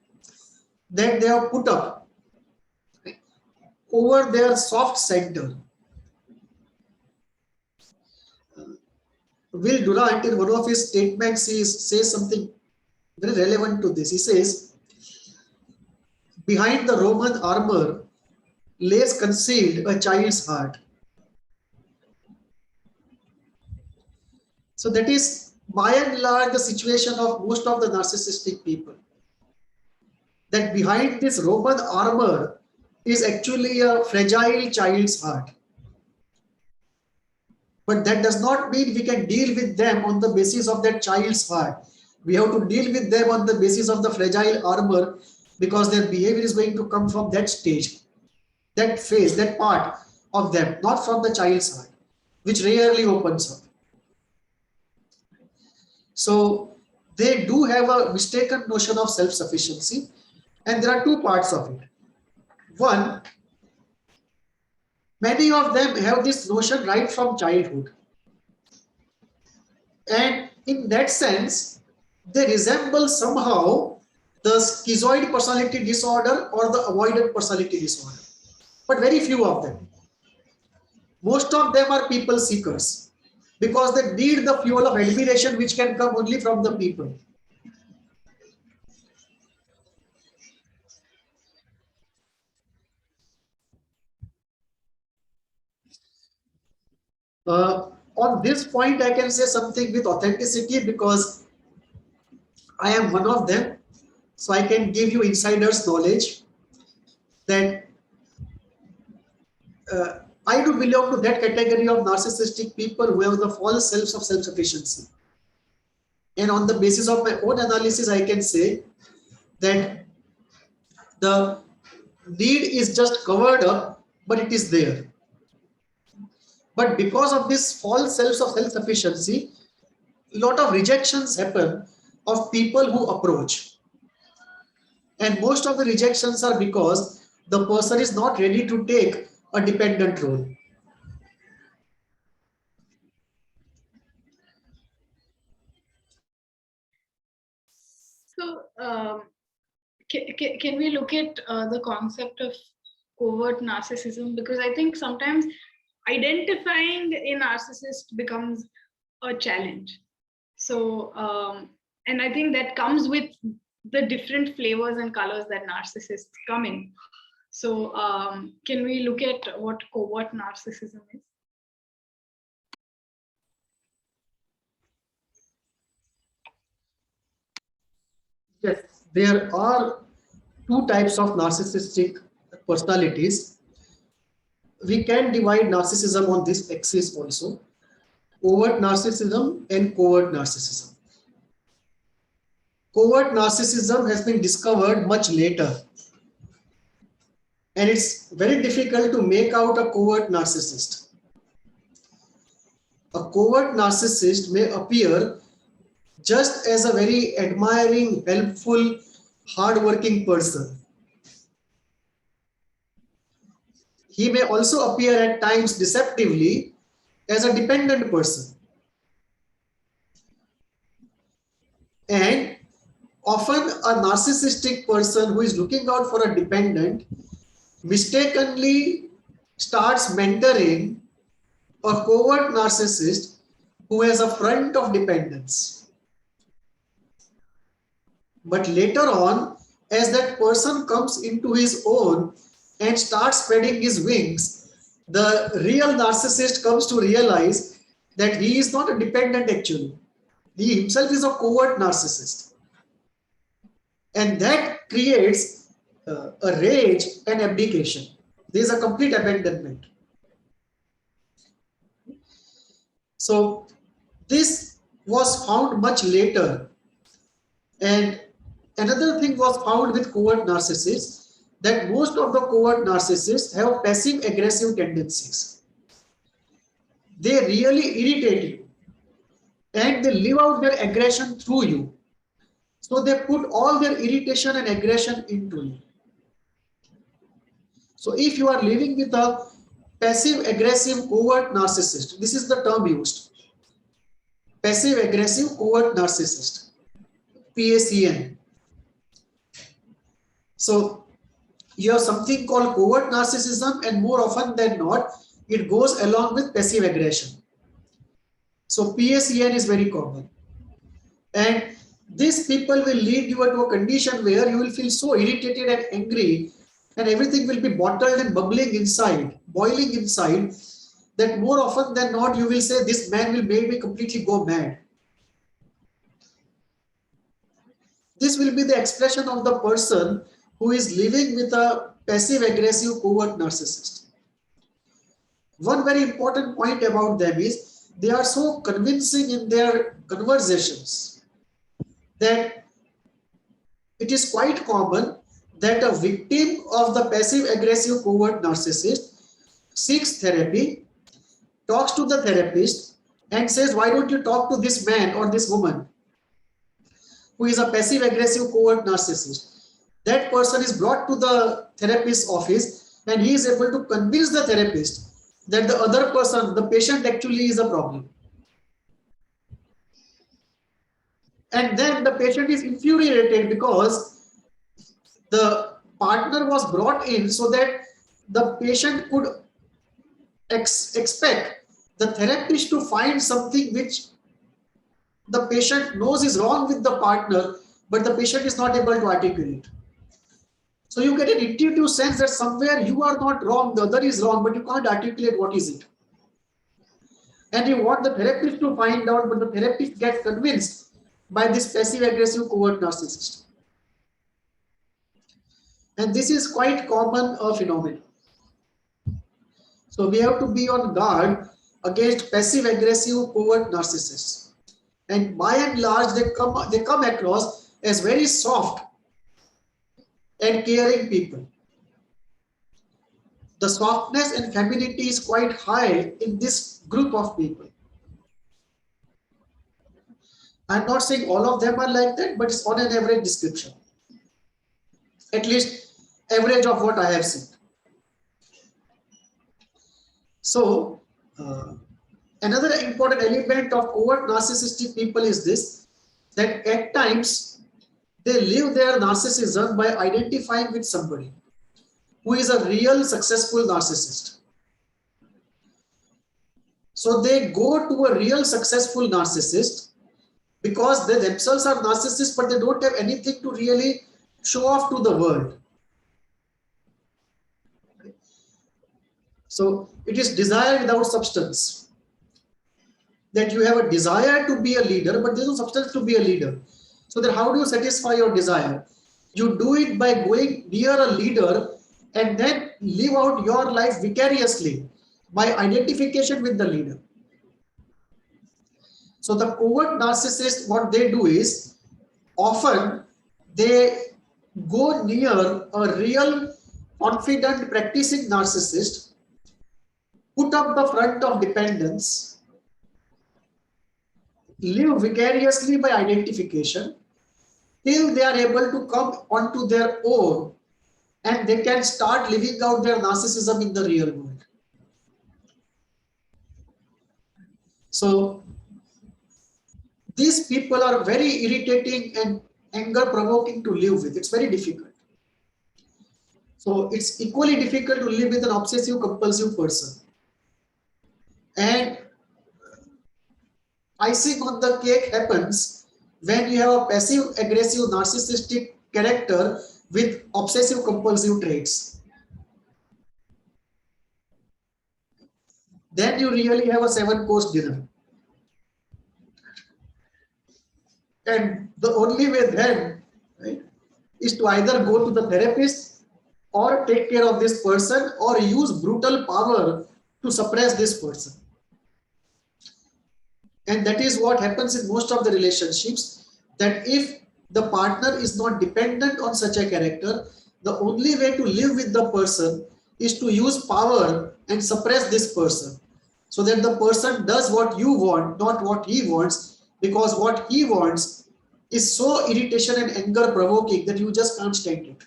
that they have put up over their soft center. Will Durant, in one of his statements, says something very relevant to this. He says, behind the Roman armor lays concealed a child's heart. So that is by and large the situation of most of the narcissistic people. That behind this Roman armor is actually a fragile child's heart. But that does not mean we can deal with them on the basis of that child's heart. We have to deal with them on the basis of the fragile armor, because their behavior is going to come from that stage, that phase, that part of them, not from the child's heart, which rarely opens up. So they do have a mistaken notion of self-sufficiency, and there are two parts of it. One, many of them have this notion right from childhood. And in that sense, they resemble somehow the schizoid personality disorder or the avoidant personality disorder. But very few of them. Most of them are people seekers, because they need the fuel of admiration which can come only from the people. On this point, I can say something with authenticity because I am one of them. So I can give you insider's knowledge that I do belong to that category of narcissistic people who have the false sense of self-sufficiency. And on the basis of my own analysis, I can say that the need is just covered up, but it is there. But because of this false sense of self-sufficiency, a lot of rejections happen of people who approach. And most of the rejections are because the person is not ready to take a dependent role. So, can we look at the concept of covert narcissism? Because I think sometimes identifying a narcissist becomes a challenge. So, and I think that comes with the different flavors and colors that narcissists come in. So, can we look at what covert narcissism is? Yes, there are two types of narcissistic personalities. We can divide narcissism on this axis also: overt narcissism and covert narcissism. covert narcissism has been discovered much later. And it's very difficult to make out a covert narcissist. A covert narcissist may appear just as a very admiring, helpful, hardworking person. He may also appear at times deceptively as a dependent person. And often a narcissistic person who is looking out for a dependent mistakenly starts mentoring a covert narcissist who has a front of dependence. But later on, as that person comes into his own and starts spreading his wings, the real narcissist comes to realize that he is not a dependent actually. He himself is a covert narcissist. And that creates a rage and abdication. There is a complete abandonment. So this was found much later. And another thing was found with covert narcissists, that most of the covert narcissists have passive aggressive tendencies. They really irritate you and they live out their aggression through you. So they put all their irritation and aggression into you. So if you are living with a passive aggressive covert narcissist, this is the term used, passive aggressive covert narcissist, PACN. So you have something called covert narcissism, and more often than not, it goes along with passive aggression. So PACN is very common. And these people will lead you into a condition where you will feel so irritated and angry, and everything will be bottled and bubbling inside, boiling inside, that more often than not, you will say, this man will make me completely go mad. This will be the expression of the person who is living with a passive aggressive covert narcissist. One very important point about them is they are so convincing in their conversations that it is quite common that a victim of the passive aggressive covert narcissist seeks therapy, talks to the therapist and says, why don't you talk to this man or this woman who is a passive aggressive covert narcissist? That person is brought to the therapist's office and he is able to convince the therapist that the other person, the patient, actually is a problem. And then the patient is infuriated because the partner was brought in so that the patient could expect the therapist to find something which the patient knows is wrong with the partner, but the patient is not able to articulate. So you get an intuitive sense that somewhere you are not wrong, the other is wrong, but you can't articulate what is it. And you want the therapist to find out, but the therapist gets convinced by this passive aggressive covert narcissist. And this is quite common a phenomenon. So we have to be on guard against passive aggressive covert narcissists. And by and large, they come across as very soft and caring people. The softness and femininity is quite high in this group of people. I'm not saying all of them are like that, but it's on an average description. At least average of what I have seen. So, another important element of covert narcissistic people is this, that at times they live their narcissism by identifying with somebody who is a real successful narcissist. So they go to a real successful narcissist because they themselves are narcissists, but they don't have anything to really show off to the world. So it is desire without substance. That you have a desire to be a leader, but there's no substance to be a leader. So then how do you satisfy your desire? You do it by going near a leader and then live out your life vicariously by identification with the leader. So the covert narcissist, what they do is often they go near a real confident practicing narcissist, put up the front of dependence, live vicariously by identification till they are able to come onto their own and they can start living out their narcissism in the real world. So these people are very irritating and anger provoking to live with. It's very difficult. So it's equally difficult to live with an obsessive compulsive person. And icing on the cake happens when you have a passive aggressive narcissistic character with obsessive compulsive traits. Then you really have a 7-course dinner. And the only way then, right, is to either go to the therapist or take care of this person or use brutal power to suppress this person. And that is what happens in most of the relationships, that if the partner is not dependent on such a character, the only way to live with the person is to use power and suppress this person so that the person does what you want, not what he wants, because what he wants is so irritation and anger provoking that you just can't stand it.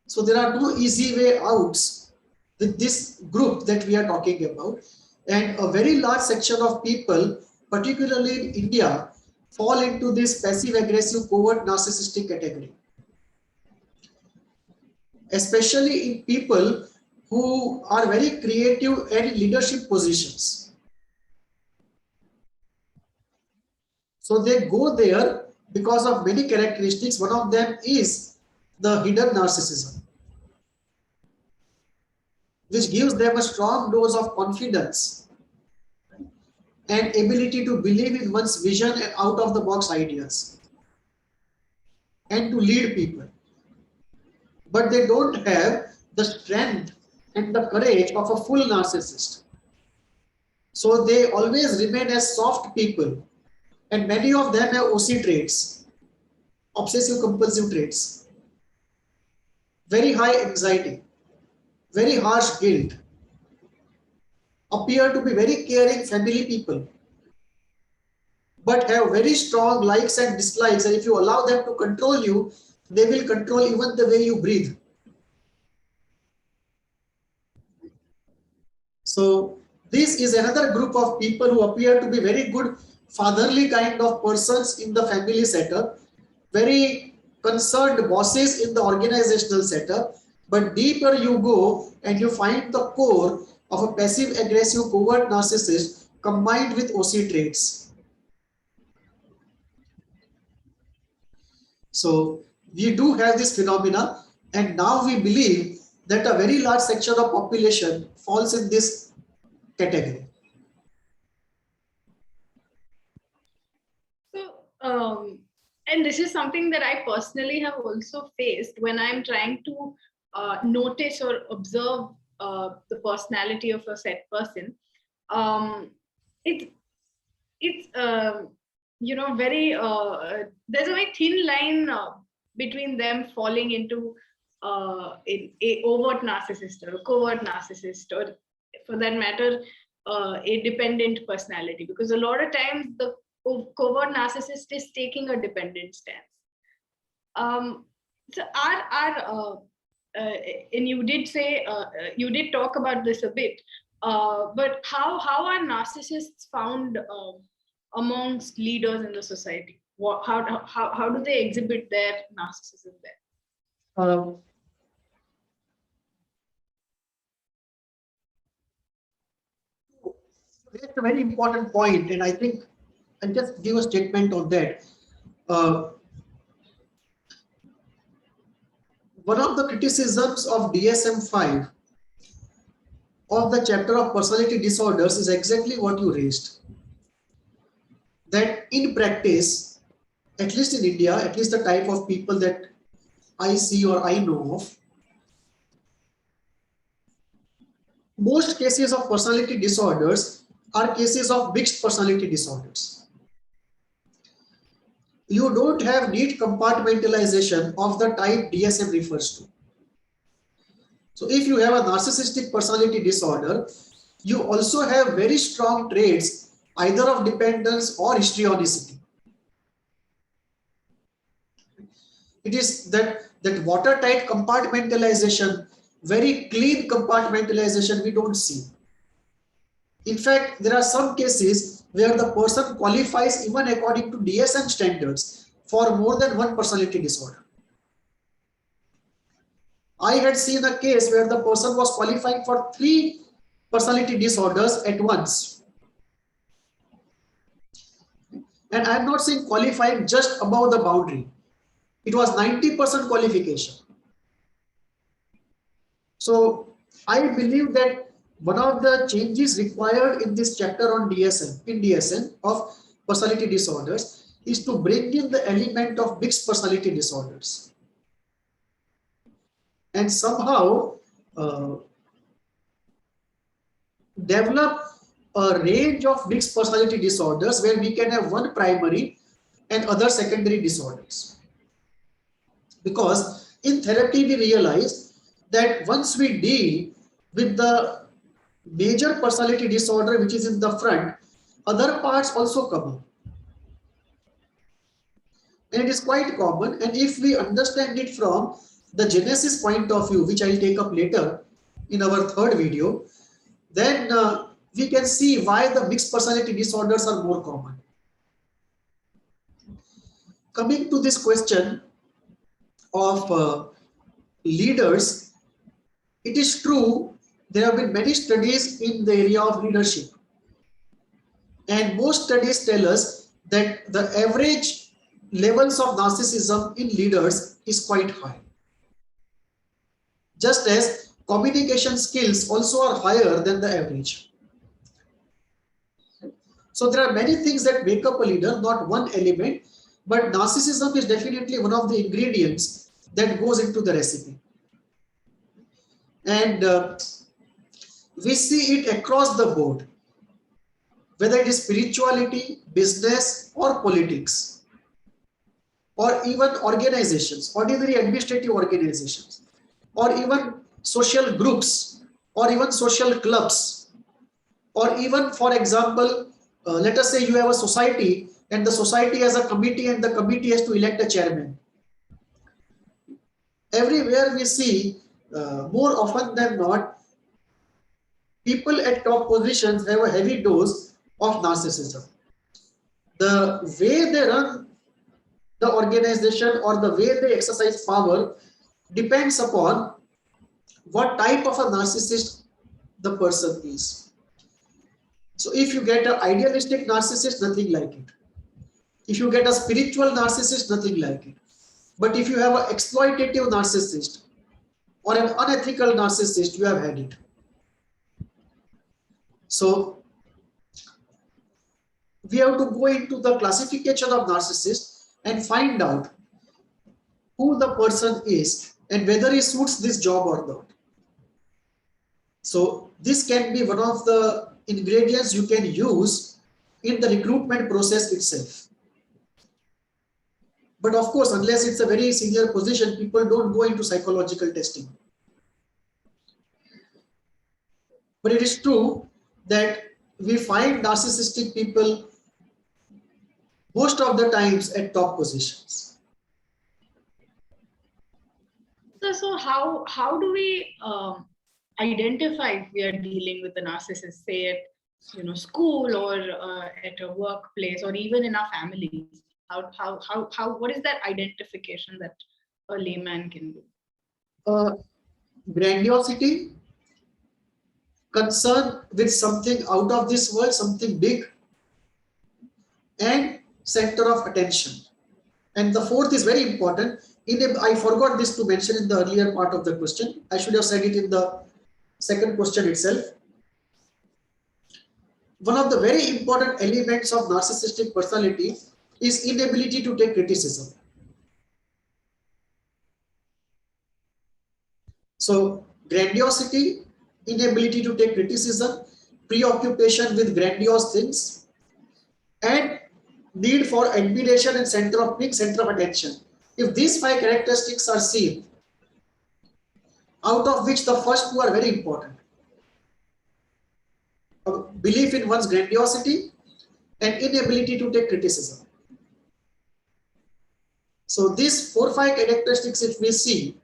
So there are no easy way outs with this group that we are talking about. And a very large section of people, particularly in India, fall into this passive-aggressive covert narcissistic category. Especially in people who are very creative and in leadership positions. So they go there because of many characteristics. One of them is the hidden narcissism, which gives them a strong dose of confidence and ability to believe in one's vision and out-of-the-box ideas and to lead people. But they don't have the strength and the courage of a full narcissist. So they always remain as soft people, and many of them have OC traits, obsessive compulsive traits, very high anxiety, very harsh guilt, appear to be very caring family people, but have very strong likes and dislikes, and if you allow them to control you, they will control even the way you breathe. So this is another group of people who appear to be very good fatherly kind of persons in the family setup, very concerned bosses in the organizational setup, but deeper you go and you find the core of a passive aggressive covert narcissist combined with OC traits. So we do have this phenomena, and now we believe that a very large section of population falls in this category. So, and this is something that I personally have also faced when I'm trying to notice or observe the personality of a set person. It's very there's a very thin line between them falling into a overt narcissist or a covert narcissist, or for that matter a dependent personality, because a lot of times the covert narcissist is taking a dependent stance. So and you did say you did talk about this a bit, but how are narcissists found amongst leaders in the society? How do they exhibit their narcissism there? That's a very important point, and I think I'll just give a statement on that. One of the criticisms of DSM-5 of the chapter of personality disorders is exactly what you raised. That in practice, at least in India, at least the type of people that I see or I know of, most cases of personality disorders are cases of mixed personality disorders. you don't have neat compartmentalization of the type DSM refers to. So if you have a narcissistic personality disorder, you also have very strong traits either of dependence or histrionicity. It is that watertight compartmentalization, very clean compartmentalization we don't see. In fact, there are some cases where the person qualifies even according to DSM standards for more than one personality disorder. I had seen a case where the person was qualifying for 3 personality disorders at once. And I am not saying qualifying just above the boundary. It was 90% qualification. So I believe that one of the changes required in this chapter on DSM of personality disorders is to bring in the element of mixed personality disorders. And somehow develop a range of mixed personality disorders where we can have one primary and other secondary disorders. Because in therapy we realize that once we deal with the major personality disorder which is in the front, other parts also come up. And it is quite common, and if we understand it from the genesis point of view, which I'll take up later in our third video, then we can see why the mixed personality disorders are more common. Coming to this question of leaders, it is true there have been many studies in the area of leadership, and most studies tell us that the average levels of narcissism in leaders is quite high. Just as communication skills also are higher than the average. So there are many things that make up a leader, not one element, but narcissism is definitely one of the ingredients that goes into the recipe. And we see it across the board, whether it is spirituality, business, or politics, or even organizations, ordinary administrative organizations, or even social groups, or even social clubs, or even, for example, let us say you have a society and the society has a committee and the committee has to elect a chairman. Everywhere we see, more often than not, people at top positions have a heavy dose of narcissism. The way they run the organization or the way they exercise power depends upon what type of a narcissist the person is. So if you get an idealistic narcissist, nothing like it. If you get a spiritual narcissist, nothing like it. But if you have an exploitative narcissist or an unethical narcissist, you have had it. So we have to go into the classification of narcissists and find out who the person is and whether he suits this job or not. So this can be one of the ingredients you can use in the recruitment process itself. But of course, unless it's a very senior position, people don't go into psychological testing. But it is true that we find narcissistic people most of the times at top positions. So how do we identify if we are dealing with a narcissist, say at school or at a workplace or even in our families? What is that identification that a layman can do? Grandiosity, concern with something out of this world, something big, and center of attention. And the fourth is very important. I forgot this to mention in the earlier part of the question. I should have said it in the second question itself. One of the very important elements of narcissistic personality is inability to take criticism. So grandiosity, inability to take criticism, preoccupation with grandiose things, and need for admiration and being center of attention. If these 5 characteristics are seen, out of which the first 2 are very important. A belief in one's grandiosity and inability to take criticism. So these 4-5 characteristics if we see,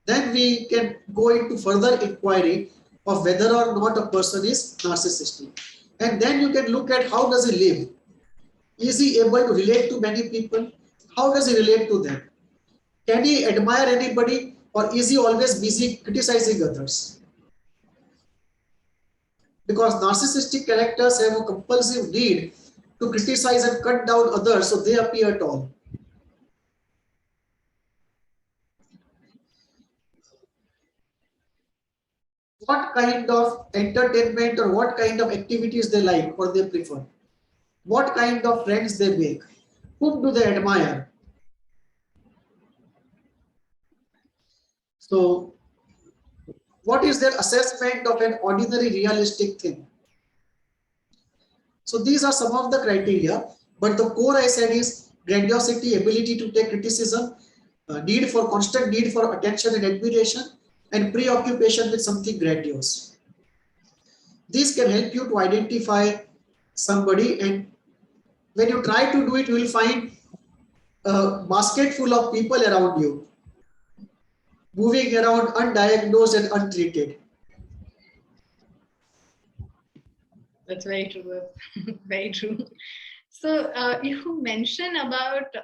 then we can go into further inquiry of whether or not a person is narcissistic. And then you can look at how does he live. Is he able to relate to many people? How does he relate to them? Can he admire anybody, or is he always busy criticizing others? Because narcissistic characters have a compulsive need to criticize and cut down others so they appear tall. What kind of entertainment or what kind of activities they like or they prefer? What kind of friends they make? Whom do they admire? So, what is their assessment of an ordinary realistic thing? So these are some of the criteria, but the core I said is grandiosity, ability to take criticism, constant need for attention and admiration, and preoccupation with something grandiose. These can help you to identify somebody, and when you try to do it, you will find a basket full of people around you, moving around undiagnosed and untreated. That's very true. Very true. So you mentioned about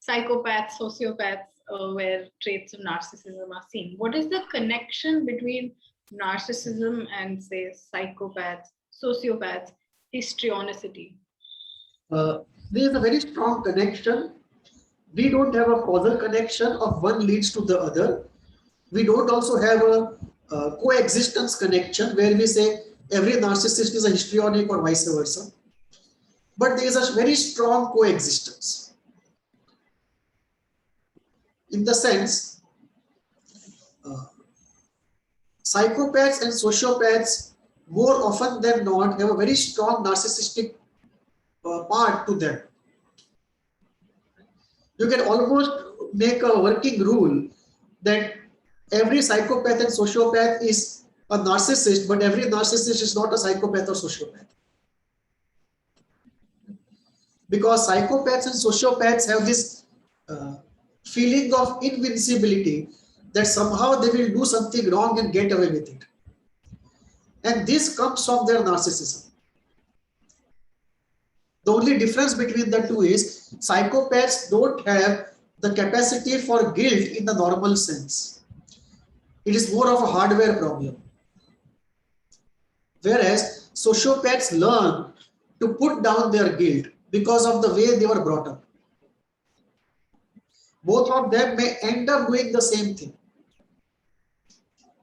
psychopaths, sociopaths, where traits of narcissism are seen. What is the connection between narcissism and, say, psychopaths, sociopaths, histrionicity? There is a very strong connection. We don't have a causal connection of one leads to the other. We don't also have a coexistence connection where we say every narcissist is a histrionic or vice versa. But there is a very strong coexistence. In the sense, psychopaths and sociopaths more often than not have a very strong narcissistic part to them. You can almost make a working rule that every psychopath and sociopath is a narcissist, but every narcissist is not a psychopath or sociopath. Because psychopaths and sociopaths have this feeling of invincibility that somehow they will do something wrong and get away with it. And this comes from their narcissism. The only difference between the two is psychopaths don't have the capacity for guilt in the normal sense. It is more of a hardware problem. Whereas sociopaths learn to put down their guilt because of the way they were brought up. Both of them may end up doing the same thing.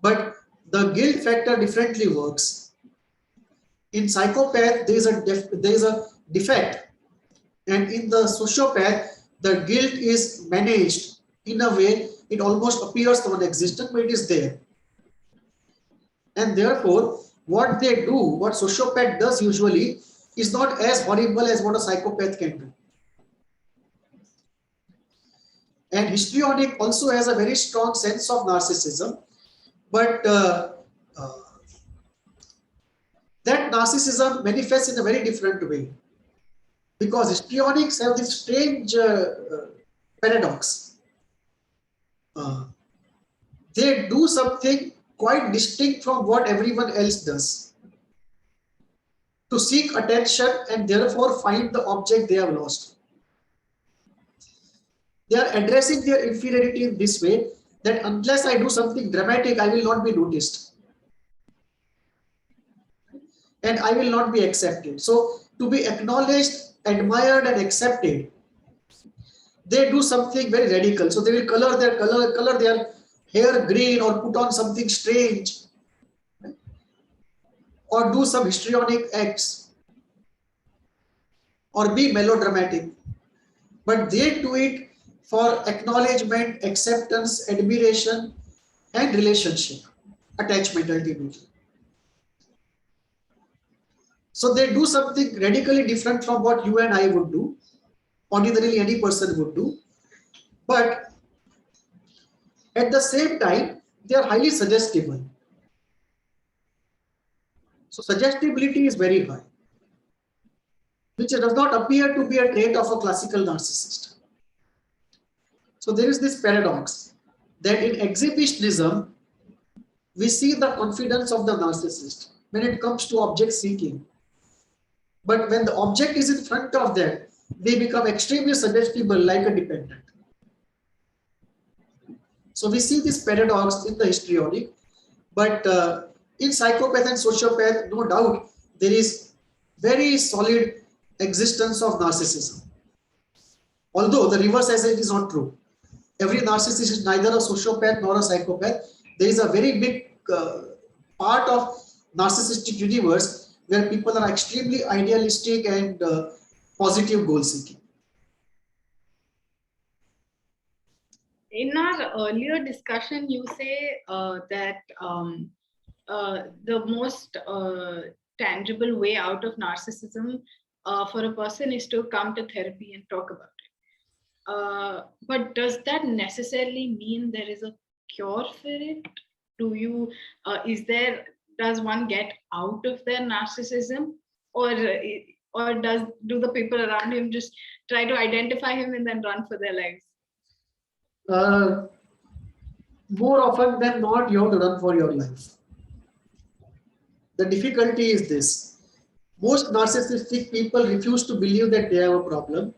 But the guilt factor differently works. In psychopath, there is a defect, and in the sociopath, the guilt is managed in a way it almost appears non-existent, but it is there. And therefore, what they do, what sociopath does usually, is not as horrible as what a psychopath can do. And histrionic also has a very strong sense of narcissism, but that narcissism manifests in a very different way. Because histrionics have this strange paradox. They do something quite distinct from what everyone else does to seek attention and therefore find the object they have lost. They are addressing their inferiority in this way, that unless I do something dramatic, I will not be noticed. And I will not be accepted. So to be acknowledged, admired and accepted, they do something very radical. So they will color their hair green or put on something strange, right? Or do some histrionic acts or be melodramatic. But they do it for acknowledgement, acceptance, admiration and relationship, attachment ultimately. So they do something radically different from what you and I would do, ordinarily any person would do. But at the same time, they are highly suggestible. So suggestibility is very high, which does not appear to be a trait of a classical narcissist. So there is this paradox that in exhibitionism, we see the confidence of the narcissist when it comes to object seeking. But when the object is in front of them, they become extremely suggestible like a dependent. So we see this paradox in the histrionic, but in psychopath and sociopath, no doubt, there is very solid existence of narcissism. Although the reverse as it is not true. Every narcissist is neither a sociopath nor a psychopath. There is a very big part of narcissistic universe where people are extremely idealistic and positive goal seeking. In our earlier discussion, you say that the most tangible way out of narcissism for a person is to come to therapy and talk about it. But does that necessarily mean there is a cure for it? Does one get out of their narcissism, or do the people around him just try to identify him and then run for their lives? More often than not, you have to run for your life. The difficulty is this: most narcissistic people refuse to believe that they have a problem.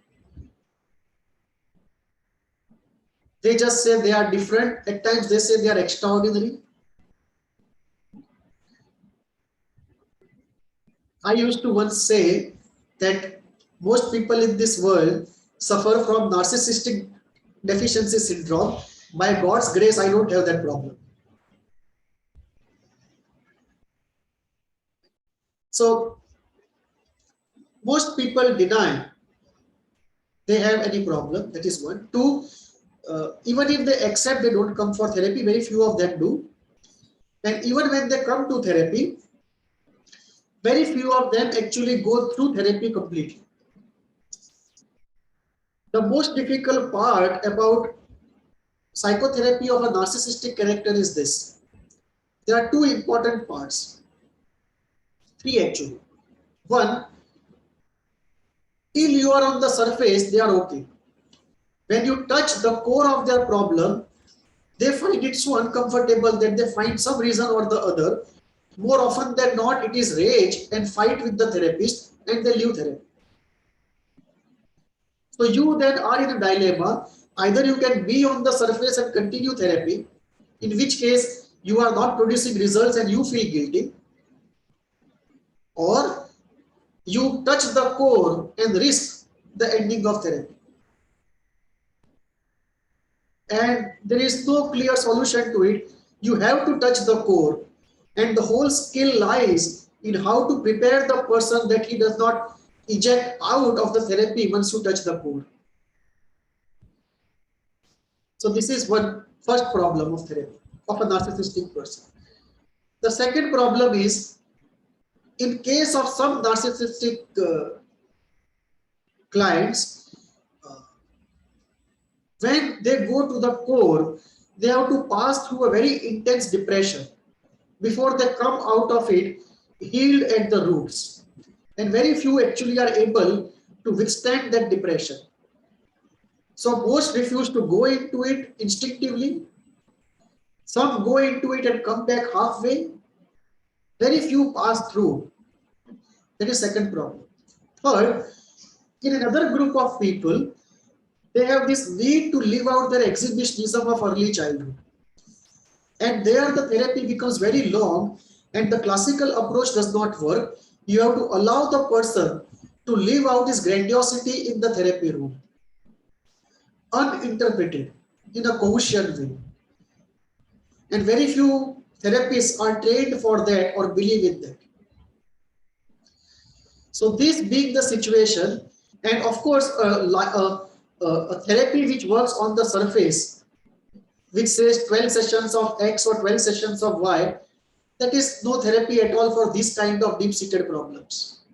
They just say they are different. At times they say they are extraordinary. I used to once say that most people in this world suffer from narcissistic deficiency syndrome. By God's grace, I don't have that problem. So most people deny they have any problem. That is one. Two, even if they accept they don't come for therapy, very few of them do. And even when they come to therapy, very few of them actually go through therapy completely. The most difficult part about psychotherapy of a narcissistic character is this: there are two important parts. Three actually. One, till you are on the surface, they are okay. When you touch the core of their problem, they find it so uncomfortable that they find some reason or the other. More often than not, it is rage and fight with the therapist, and they leave therapy. So you then are in a dilemma. Either you can be on the surface and continue therapy, in which case you are not producing results and you feel guilty, or you touch the core and risk the ending of therapy. And there is no clear solution to it. You have to touch the core, and the whole skill lies in how to prepare the person that he does not eject out of the therapy once you touch the core. So this is one first problem of therapy of a narcissistic person. The second problem is, in case of some narcissistic clients, when they go to the core, they have to pass through a very intense depression before they come out of it healed at the roots. And very few actually are able to withstand that depression. So most refuse to go into it instinctively. Some go into it and come back halfway. Very few pass through. That is second problem. Third, in another group of people, they have this need to live out their exhibitionism of early childhood. And there the therapy becomes very long and the classical approach does not work. You have to allow the person to live out his grandiosity in the therapy room, uninterpreted, in a Gaussian way. And very few therapists are trained for that or believe in that. So this being the situation, and of course a therapy which works on the surface, which says 12 sessions of X or 12 sessions of Y, that is no therapy at all for this kind of deep-seated problems.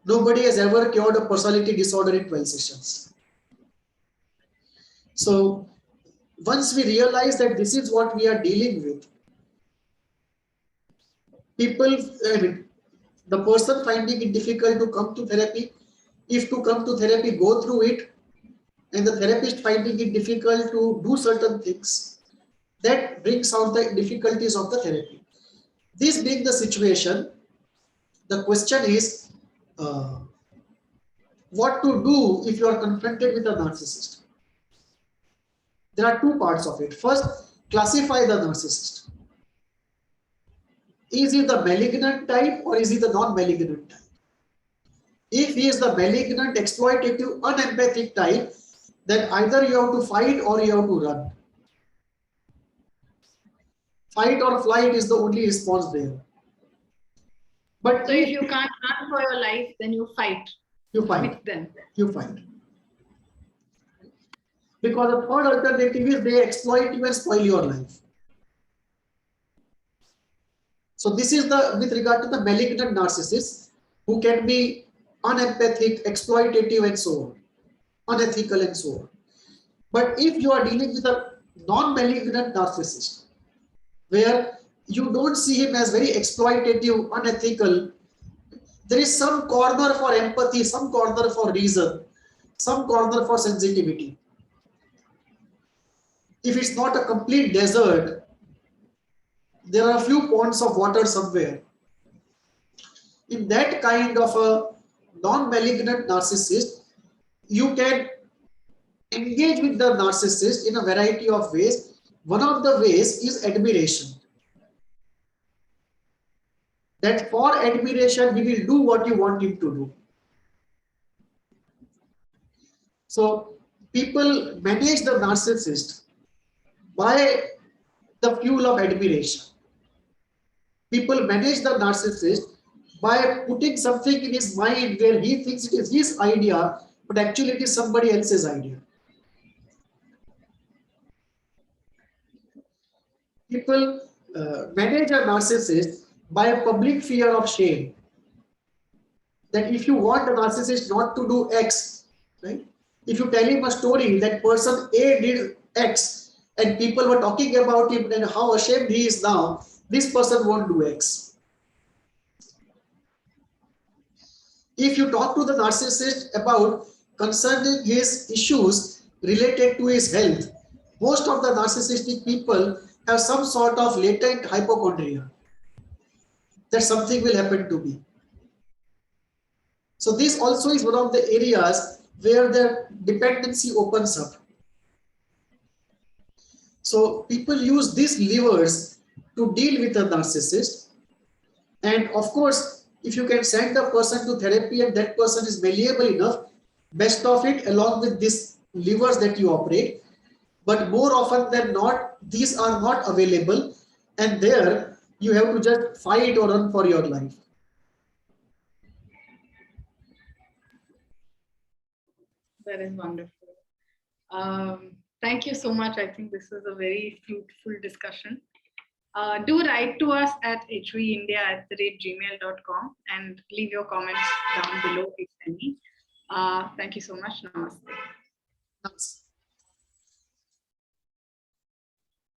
Nobody has ever cured a personality disorder in 12 sessions. So once we realize that this is what we are dealing with, people, the person finding it difficult to come to therapy, if to come to therapy, go through it, and the therapist finding it difficult to do certain things, that brings out the difficulties of the therapy. This being the situation, the question is what to do if you are confronted with a narcissist. There are two parts of it. First, classify the narcissist. Is he the malignant type or is he the non-malignant type? If he is the malignant, exploitative, unempathic type, then either you have to fight or you have to run. Fight or flight is the only response there. But so if you can't run for your life, then you fight. You fight. With them. You fight. Because the third alternative is they exploit you and spoil your life. So this is the with regard to the malignant narcissist who can be unempathic, exploitative, and so on, unethical, and so on. But if you are dealing with a non-malignant narcissist, where you don't see him as very exploitative, unethical, there is some corner for empathy, some corner for reason, some corner for sensitivity. If it's not a complete desert, there are a few ponds of water somewhere. In that kind of a non-malignant narcissist, you can engage with the narcissist in a variety of ways. One of the ways is admiration. That for admiration, he will do what you want him to do. So people manage the narcissist by the fuel of admiration. People manage the narcissist by putting something in his mind where he thinks it is his idea, but actually it is somebody else's idea. People manage a narcissist by a public fear of shame. That if you want a narcissist not to do X, right? If you tell him a story that person A did X and people were talking about him and how ashamed he is now, this person won't do X. If you talk to the narcissist about concerning his issues related to his health, most of the narcissistic people have some sort of latent hypochondria, that something will happen to me. So this also is one of the areas where the dependency opens up. So people use these levers to deal with a narcissist. And of course, if you can send a person to therapy and that person is malleable enough, best of it along with these levers that you operate. But more often than not, these are not available. And there you have to just fight or run for your life. That is wonderful. Thank you so much. I think this was a very fruitful discussion. Do write to us at hveindia@gmail.com and leave your comments down below if any. Thank you so much. Namaste. Namaste.